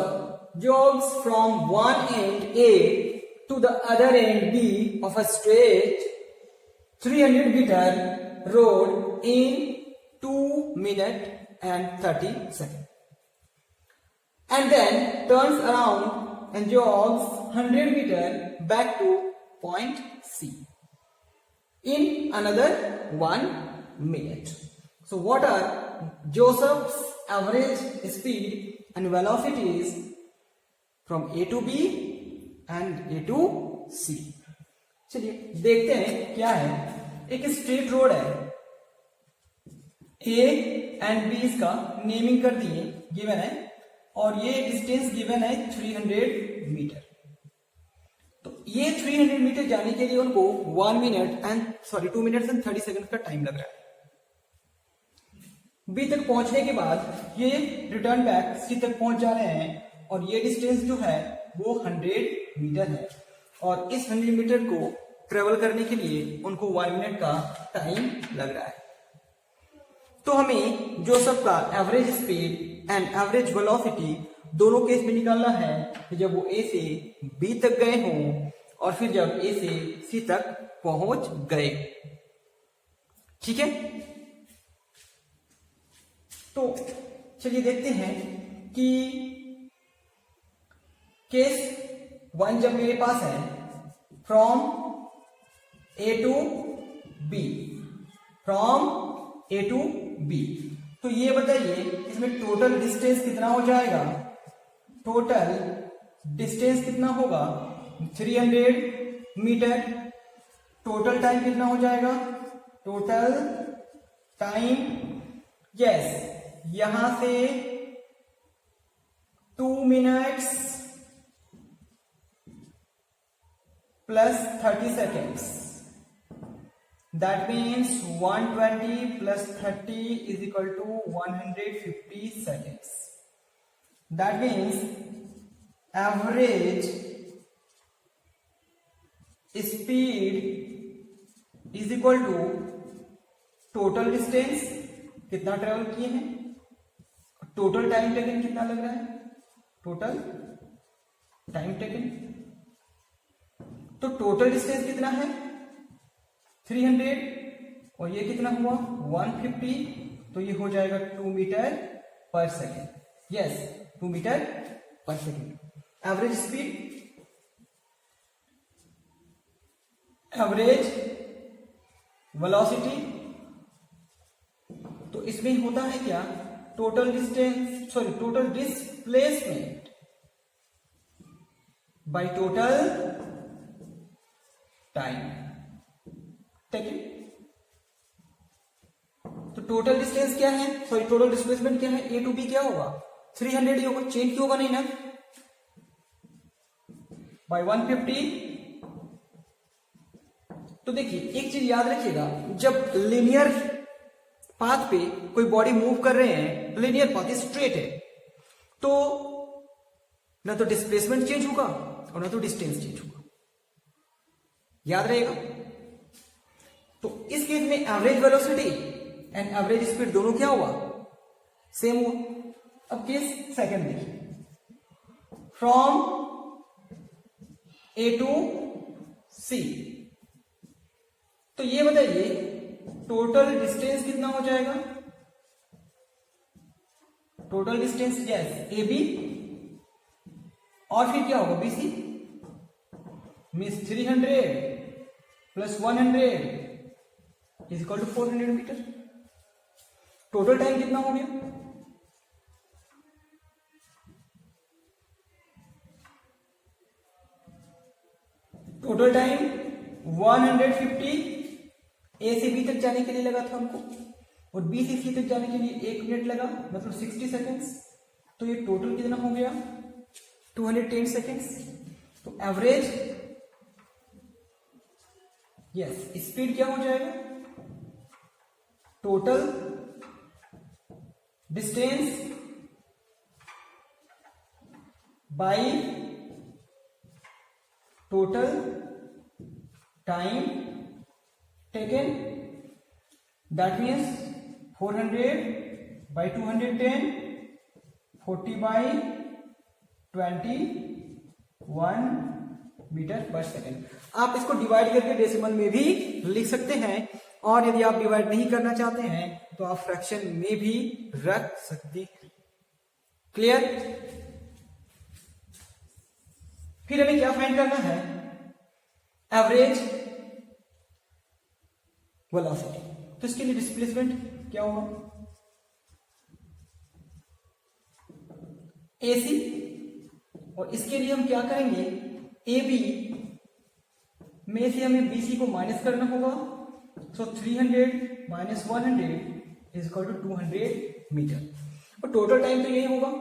jogs from one end A to the other end B of a straight 300 meter road in 2 minutes and 30 seconds, and then turns around and jogs 100 meters back to point C in another 1 minute. So what are Joseph's average speed and velocities from A to B and A to C? चलिए देखते हैं क्या है। एक straight road है, A and B इसका naming कर दिए, गिवन है, और ये डिस्टेंस गिवन है 300 मीटर। तो ये 300 मीटर जाने के लिए उनको 2 मिनट एंड 30 सेकंड का टाइम लग रहा है। बी तक पहुंचने के बाद ये रिटर्न बैक सी तक पहुंच जा रहे हैं, और ये डिस्टेंस जो है वो 100 मीटर है, और इस 100 मीटर को ट्रेवल करने के लिए उनको 1 मिनट का टाइम लग रहा है। तो हमें जो सबका average speed and average velocity दोनों केस में निकालना है कि जब वो ए से बी तक गए हों और फिर जब ए से सी तक पहुंच गए, ठीक है। तो चलिए देखते हैं कि केस 1 जब मेरे पास है from A to B, from A to B, तो ये बताइए इसमें टोटल डिस्टेंस कितना हो जाएगा? टोटल डिस्टेंस कितना होगा? 300 मीटर। टोटल टाइम कितना हो जाएगा? टोटल टाइम, यस, यहां से 2 minutes plus 30 seconds, that means 120 plus 30 is equal to 150 seconds. That means average speed is equal to total distance कितना ट्रेवल किए हैं, टोटल टाइम टेकन कितना लग रहा है, टोटल टाइम टेकन। तो टोटल डिस्टेंस कितना है? 300 और ये कितना हुआ? 150, तो ये हो जाएगा 2 metre per second. Yes, 2 metre per second. Average speed, average velocity, तो इसमें होता है क्या? Total distance, sorry total displacement by total time taken. तो टोटल डिस्टेंस क्या है, सॉरी टोटल डिस्प्लेसमेंट क्या है? ए टू बी क्या होगा? 300 ही होगा, चेंज क्यों होगा नहीं ना, बाय 150। तो देखिए एक चीज याद रखिएगा, जब लिनियर पाथ पे कोई बॉडी मूव कर रहे हैं, लिनियर पाथ स्ट्रेट है, तो ना तो डिस्प्लेसमेंट चेंज होगा और ना तो डिस्टेंस चेंज होगा, याद रहेगा। तो इस केस में average velocity and average speed दोनों क्या हुआ? सेम हुआ। अब केस सेकंड देखिए, फ्रॉम ए टू सी, तो ये बताइए टोटल डिस्टेंस कितना हो जाएगा? Total distance yes A B, और फिर क्या होगा? B C, means 300 plus 100 is equal to 400 metre. Total time कितना हो गया? टोटल टाइम 150 ए से बी तक जाने के लिए लगा था हमको, और बी से सी तक जाने के लिए 1 मिनट लगा, मतलब 60 सेकेंड्स। तो ये टोटल कितना हो गया? 210 सेकेंड्स। तो एवरेज यस स्पीड क्या हो जाएगा? Total distance by total time taken, that means 400 by 210, 40 by 21 metre per second. आप इसको डिवाइड करके डेसिमल में भी लिख सकते हैं, और यदि आप डिवाइड नहीं करना चाहते हैं तो आप फ्रैक्शन में भी रख सकते हैं। क्लियर? फिर हमें क्या फाइंड करना है? Average velocity. तो इसके लिए डिस्प्लेसमेंट क्या होगा? AC, और इसके लिए हम क्या करेंगे? AB में से हमें BC को माइनस करना होगा, so 300 minus 100 is equal to 200 metre, और टोटल टाइम तो यही होगा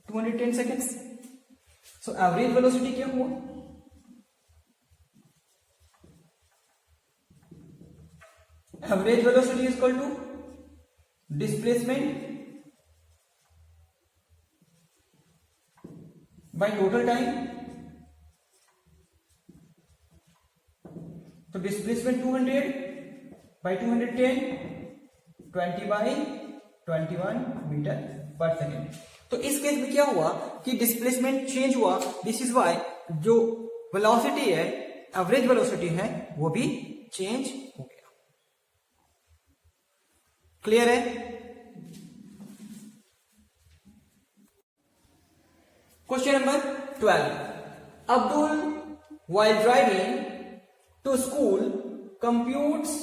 210 सेकेंड्स। सो एवरेज वेलोसिटी क्या हुआ? Average velocity is equal to displacement by total time. तो displacement 200 by 210, 20 by 21 metre per second. तो इस केस में क्या हुआ कि डिस्प्लेसमेंट चेंज हुआ, दिस इज वाई जो वेलोसिटी है, एवरेज वेलोसिटी है, वो भी चेंज हो गया। क्लियर है? Question number 12. Abdul, while driving to school, computes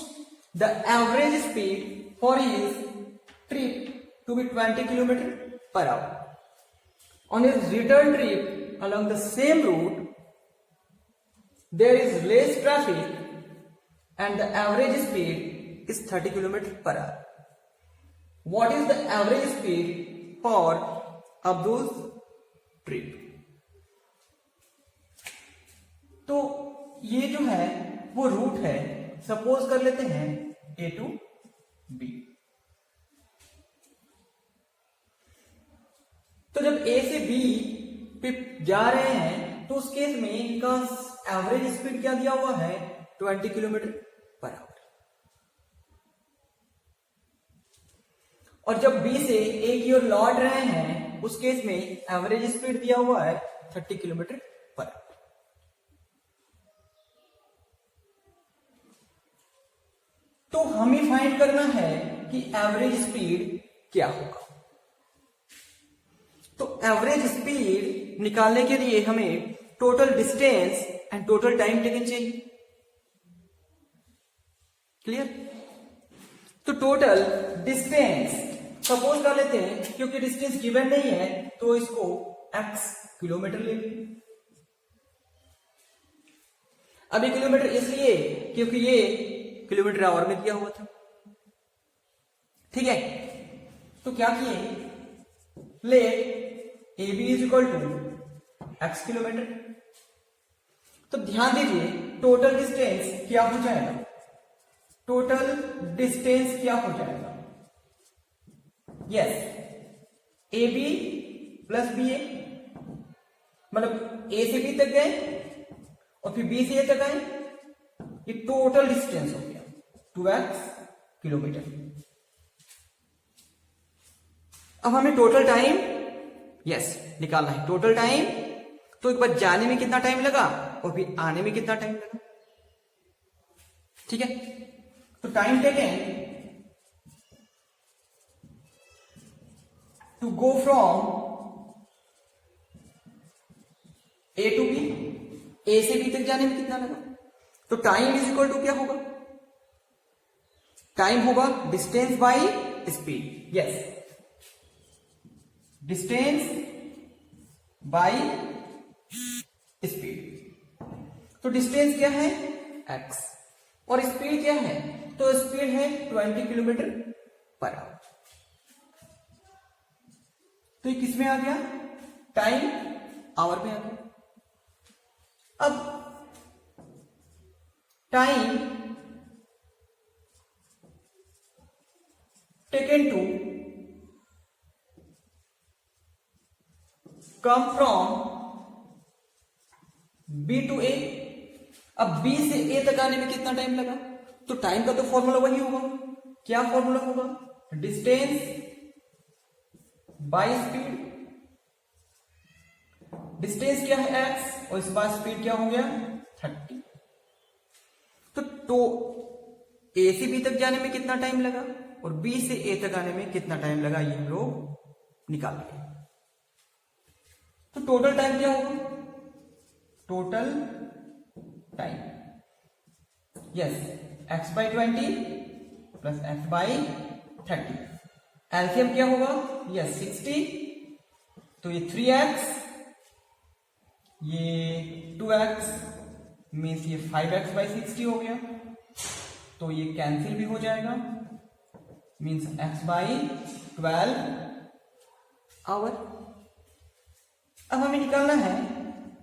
the average speed for his trip to be 20 km per hour. On his return trip along the same route, there is less traffic and the average speed is 30 km per hour. What is the average speed for Abdul's trip? तो ये जो है वो root है, suppose कर लेते हैं A to B. तो जब A से B पे जा रहे हैं तो उस केस में इनका एवरेज स्पीड क्या दिया हुआ है 20 किलोमीटर पर आवर. और जब B से A की ओर लौट रहे हैं उस केस में एवरेज स्पीड दिया हुआ है 30 किलोमीटर पर आवर. तो हमें फाइंड करना है कि एवरेज स्पीड क्या होगा. तो एवरेज स्पीड निकालने के लिए हमें total distance and total time taken चाहिए. क्लियर. तो टोटल डिस्टेंस सपोज कर लेते हैं, क्योंकि डिस्टेंस गिवन नहीं है तो इसको x किलोमीटर ले लेंगे. अभी किलोमीटर इसलिए क्योंकि ये किलोमीटर आवर में दिया हुआ था. ठीक है. तो क्या किए, ले AB is equal to x kilometre. तो ध्यान दीजिए टोटल डिस्टेंस क्या हो जाएगा, टोटल डिस्टेंस क्या हो जाएगा. यस, AB प्लस BA, मतलब A से B तक गए और फिर B से A तक आए, ये टोटल डिस्टेंस हो गया 2x किलोमीटर. अब हमें टोटल टाइम निकालना है. टोटल टाइम, तो एक बार जाने में कितना टाइम लगा और फिर आने में कितना टाइम लगा. ठीक है. तो time taken to go from A to B, A से B तक जाने में कितना लगा. तो टाइम इज इक्वल टू क्या होगा, टाइम होगा distance by speed. Yes, distance by speed. तो डिस्टेंस क्या है x और स्पीड क्या है, तो स्पीड है 20 किलोमीटर पर आवर. तो ये किस में आ गया, टाइम आवर में आ गया. अब time taken to come from B to A. अब B से A तक आने में कितना टाइम लगा, तो टाइम का तो फॉर्मूला वही होगा. क्या फॉर्मूला होगा, डिस्टेंस बाय स्पीड. डिस्टेंस क्या है x और इस बार स्पीड क्या हो गया 30. तो A से B तक जाने में कितना टाइम लगा और B से A तक आने में कितना टाइम लगा, ये हम लोग निकाल लेंगे. तो टोटल टाइम क्या होगा, total time yes x by 20 plus x by 30. LCM क्या होगा, यस 60. तो ये 3x, ये 2x, मीन्स ये 5x बाई 60 हो गया. तो ये कैंसिल भी हो जाएगा, मीन्स x बाई 12 आवर. अब हमें निकालना है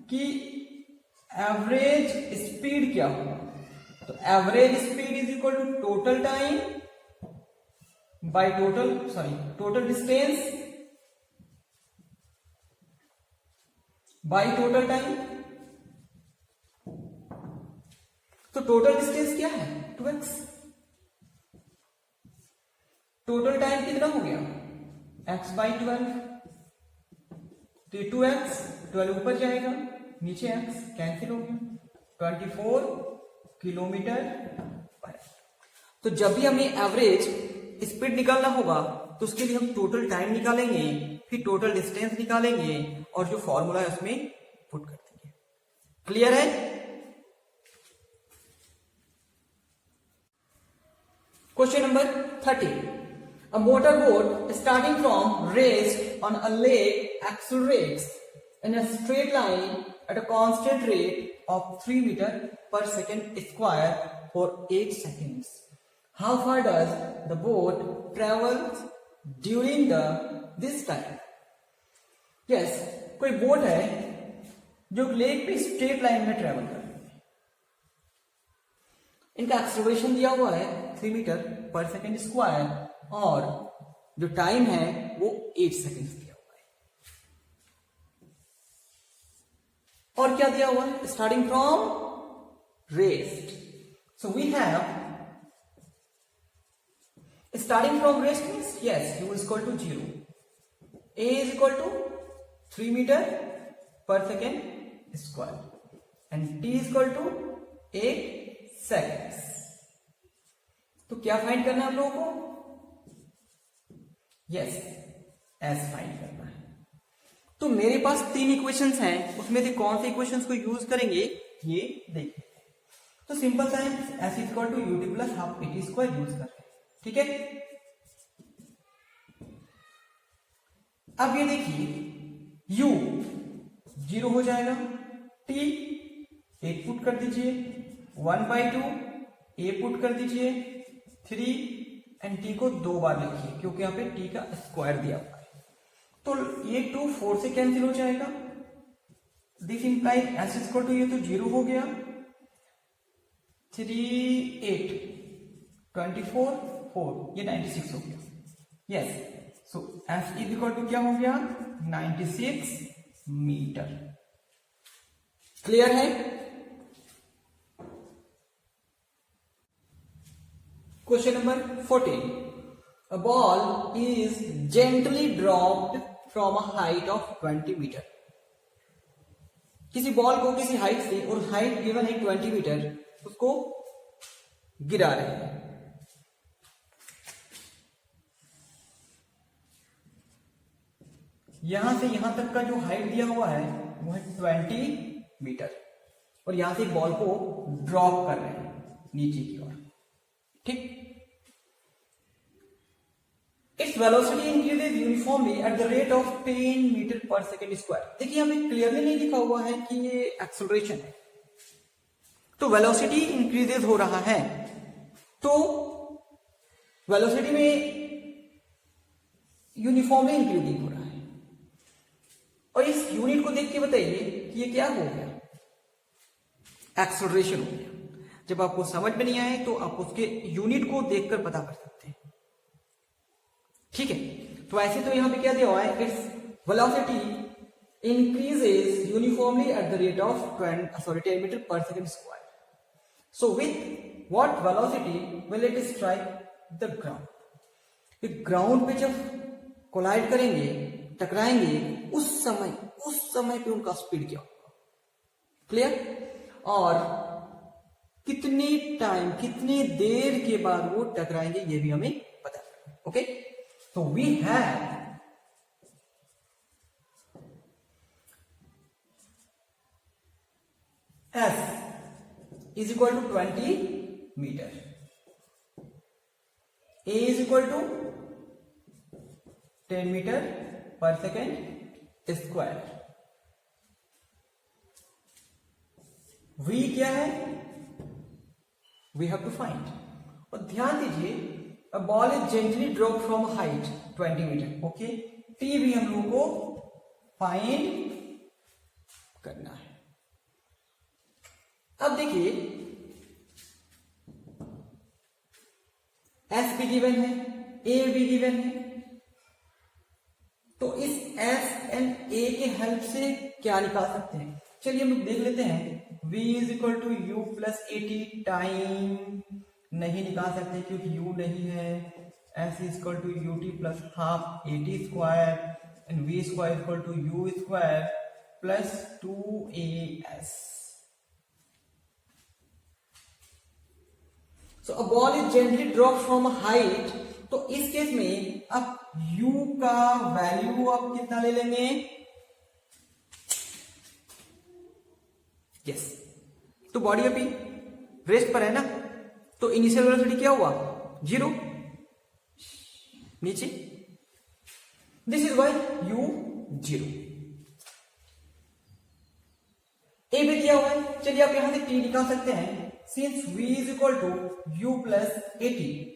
कि एवरेज स्पीड क्या होगा. तो average speed is equal to total time by total distance by total time. तो टोटल डिस्टेंस क्या है 2x. टोटल टाइम कितना हो गया x बाई 12. तो ये 2x, 12 ऊपर जाएगा, नीचे x कैंसिल हो गया 24 किलोमीटर पर. तो जब भी हमें एवरेज स्पीड निकालना होगा तो उसके लिए हम टोटल टाइम निकालेंगे, फिर टोटल डिस्टेंस निकालेंगे और जो फॉर्मूला है उसमें पुट कर देंगे। क्लियर है? Question number 30. A motorboat starting from rest on a lake accelerates in a straight line at a constant rate of 3 meters per second square for 8 seconds. How far does the boat travel during this time? Yes, कोई boat है जो lake पे straight line में travel कर रही है। इनका acceleration दिया हुआ है 3 मीटर पर सेकेंड स्क्वायर और जो टाइम है वो 8 सेकेंड दिया हुआ है। और क्या दिया हुआ है? Starting from rest. So we have starting from rest means yes u is equal to 0, a is equal to 3 metre per second square and t is equal to 8 seconds. तो क्या फाइंड करना है हम लोगों को? यस, एस फाइंड करना है। तो मेरे पास 3 इक्वेशंस हैं, उसमें से कौन से इक्वेशंस को यूज करेंगे ये देखिए। तो सिंपल सा है, s is equal to u t plus half p t square use कर रहे हैं। ठीक है, अब ये देखिए u 0 हो जाएगा, t 8 पुट कर दीजिए, 1/2 a पुट कर दीजिए, 3 एंड t को 2 बार लिखिए क्योंकि यहाँ पे t का स्क्वायर दिया हुआ है। तो ये 2 4 से कैंसिल हो जाएगा। This implies s is equal to, ये तो 0 हो गया, 3 8 24 4 ये 96 हो गया। Yes, so s is equal to क्या हो गया? 96 मीटर। क्लियर है? Question number 14. A ball is gently dropped from a height of 20 metre. किसी बॉल को किसी हाइट से, और हाइट गिवन है 20 मीटर, उसको गिरा रहे हैं। यहां से यहां तक का जो हाइट दिया हुआ है वो है 20 मीटर और यहां से बॉल को ड्रॉप कर रहे हैं नीचे की ओर। ठीक, its velocity increases uniformly at the rate of 10 metre per second square. देखिए हमें क्लियरली नहीं लिखा हुआ है कि ये एक्सेलरेशन है, तो वेलोसिटी इंक्रीजेज हो रहा है, तो वेलोसिटी में यूनिफॉर्मली इंक्रीजिंग हो रहा है। और इस यूनिट को देख के बताइए कि ये क्या हो गया? एक्सेलरेशन हो गया। जब आपको समझ में नहीं आए तो आप उसके यूनिट को देखकर पता कर सकते हैं। ठीक है, तो ऐसे तो यहां पे क्या दिया हुआ है? Its velocity increases uniformly at the rate of 10 metre per second square. So with what velocity will it strike the ground? Ground पे जब कोलाइड करेंगे, टकराएंगे, उस समय पे उनका स्पीड क्या होगा? क्लियर? और कितनी टाइम, कितनी देर के बाद वो टकराएंगे ये भी हमें पता है। ओके, तो we have s is equal to 20 metre, a is equal to 10 metre per second square, v क्या है? We have to find. और ध्यान दीजिए, a ball is gently drop from height 20 metre. Okay, t भी हम लोगों को फाइंड करना है। अब देखिए, एस भी गिवन है, ए भी गिवन है, तो इस एस एंड ए के हेल्प से क्या निकाल सकते हैं? चलिए हम लोग देख लेते हैं। v is equal to u plus a t time नहीं निकाल सकते क्योंकि u नहीं है। s is equal to u t plus half a t square and v square equal to u square plus 2as। So a ball is gently drop from a height, तो इस case में अब u का value आप कितना ले लेंगे? Yes, तो बॉडी अभी रेस्ट पर है ना, तो इनिशियल वेलोसिटी क्या हुआ? 0 नीचे, दिस इज वाई u 0। ए भी दिया हुआ है, चलिए आप यहां से t निकाल सकते हैं। Since v is equal to u plus a t,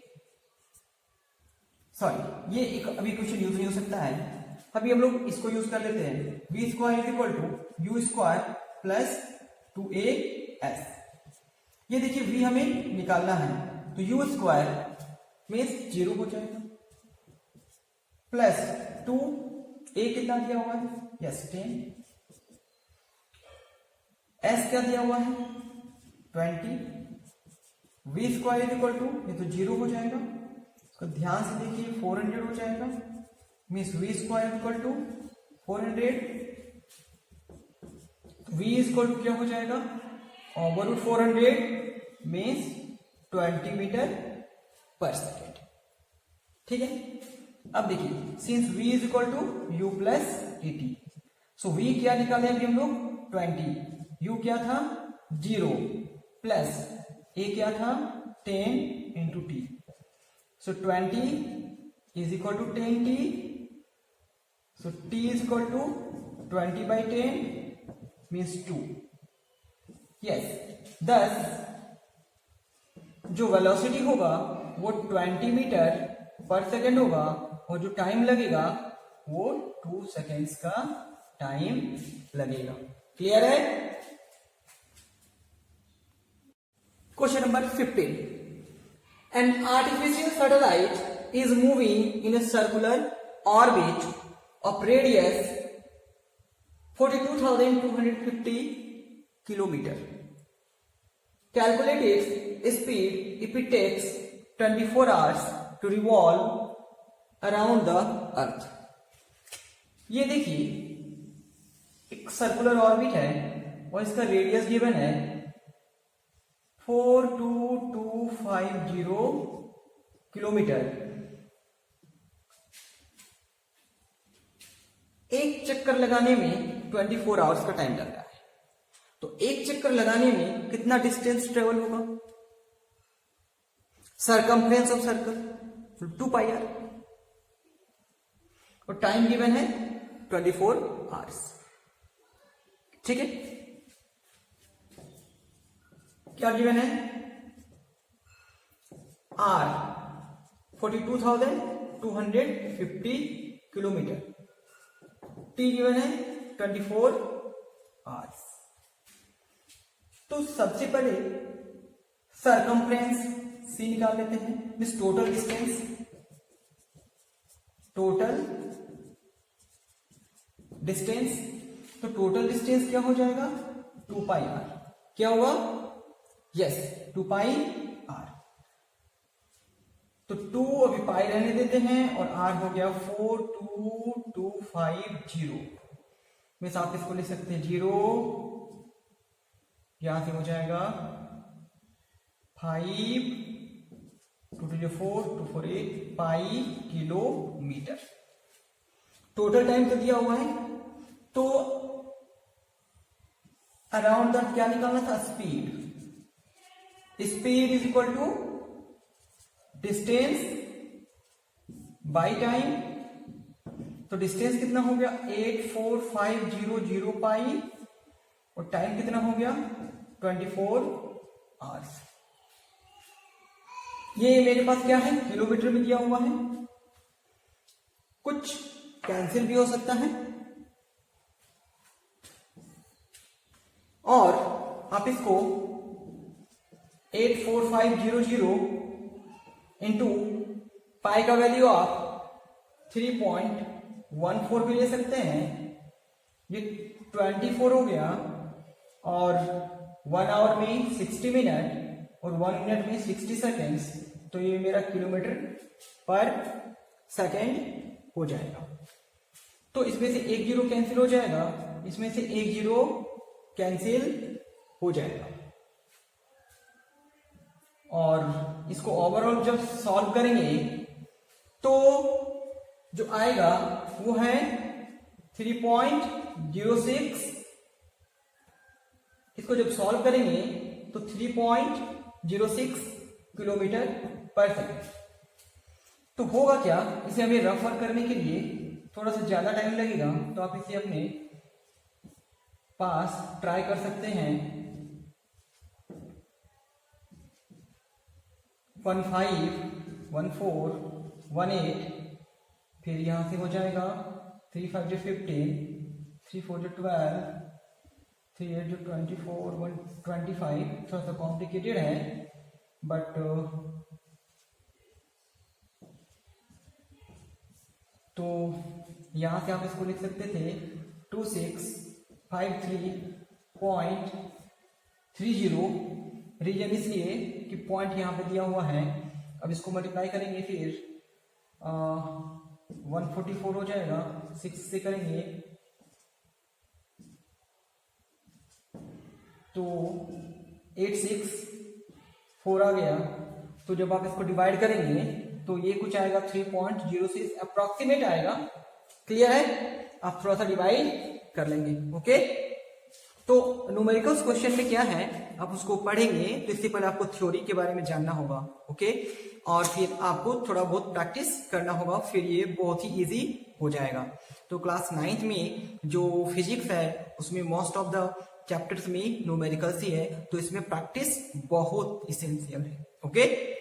sorry ये एक अभी क्वेश्चन यूज नहीं हो सकता है, अभी हम लोग इसको यूज कर लेते हैं। v square is equal to u square plus 2as। ये देखिए v हमें निकालना है, तो यू स्क्वायर मीन्स 0 हो जाएगा, प्लस 2a कितना दिया हुआ है? यस 10। s क्या दिया हुआ है? 20। v square is equal to, ये तो 0 हो जाएगा, तो ध्यान से देखिए 400 हो जाएगा, means v square equal to 400। v equal to क्या हो जाएगा? Over root 400 means 20 metre per second. ठीक है, अब देखिए since v is equal to u plus a t, so v क्या निकाले अभी हम लोग? 20, u क्या था? 0 प्लस a क्या था? 10 into T, so 20 is equal to 10t, so t is equal to 20 by 10 means 2। yes, thus जो वेलोसिटी होगा वो 20 मीटर पर सेकेंड होगा, और जो टाइम लगेगा वो 2 सेकेंड्स का टाइम लगेगा। क्लियर है? Question number 15। An artificial satellite is moving in a circular orbit of radius 42,250 kilometer. Calculate its speed if it takes 24 hours to revolve around the earth. ये देखिए एक सर्कुलर ऑर्बिट है और इसका radius given है 42250 kilometre. एक चक्कर लगाने में 24 आवर्स का टाइम लग रहा है, तो एक चक्कर लगाने में कितना डिस्टेंस ट्रेवल होगा? Circumference of circle 2 pi r, और टाइम गिवन है 24 आवर्स। ठीक है, क्या गिवन है? आर 42,250 किलोमीटर, टी गिवन है 24 आवर्स। तो सबसे पहले सरकमफ्रेंस सी निकाल लेते हैं, means total distance. Total distance, तो टोटल डिस्टेंस क्या हो जाएगा? 2 पाई आर। क्या होगा? Yes 2 pi r. तो 2 अभी पाई रहने देते हैं और आर हो गया 42250। मीन्स आप इसको लिख सकते हैं 0, यहां से हो जाएगा 5, 2 4 2 4 8 पाई किलोमीटर। टोटल टाइम तो दिया हुआ है, तो अराउंड दैट क्या निकालना था? Speed. Speed is equal to distance by time, तो डिस्टेंस कितना हो गया? 84500 पाई, और टाइम कितना हो गया? 24 आवर्स। ये मेरे पास क्या है? किलोमीटर में दिया हुआ है, कुछ कैंसिल भी हो सकता है, और आप इसको 84500 इंटू पाई का वैल्यू आप 3.14 भी ले सकते हैं। ये 24 हो गया, और 1 आवर में 60 मिनट और 1 मिनट में 60 सेकेंड्स, तो ये मेरा किलोमीटर पर सेकेंड हो जाएगा। तो इसमें से एक जीरो कैंसिल हो जाएगा, इसमें से एक जीरो कैंसिल हो जाएगा, और इसको ओवरऑल जब सॉल्व करेंगे तो जो आएगा वो है 3.06। इसको जब सॉल्व करेंगे तो 3.06 किलोमीटर पर सेकेंड। तो होगा क्या, इसे हमें रफ वर्क करने के लिए थोड़ा सा ज्यादा टाइम लगेगा, तो आप इसे अपने पास ट्राई कर सकते हैं। 15, 14, 18, फिर यहां से हो जाएगा 3 5 15, 3 4 12, 3 8 24, 125। थोड़ा सा कॉम्प्लिकेटेड है बट तो यहां से आप इसको लिख सकते थे 2653.30। रीजन इसलिए कि पॉइंट यहां पे दिया हुआ है। अब इसको मल्टीप्लाई करेंगे फिर 144 हो जाएगा, 6 से करेंगे तो 864 आ गया। तो जब आप इसको डिवाइड करेंगे तो ये कुछ आएगा 3.06 अप्रोक्सीमेट आएगा। क्लियर है? आप थोड़ा सा डिवाइड कर लेंगे। ओके, तो न्यूमेरिकल्स क्वेश्चन में क्या है आप उसको पढ़ेंगे तो इससे पहले आपको थ्योरी के बारे में जानना होगा। ओके, और फिर आपको थोड़ा बहुत प्रैक्टिस करना होगा, फिर ये बहुत ही इजी हो जाएगा। तो क्लास 9th में जो फिजिक्स है उसमें मोस्ट ऑफ द चैप्टर्स में न्यूमेरिकल्स ही है, तो इसमें प्रैक्टिस बहुत इसेंशियल है। ओके।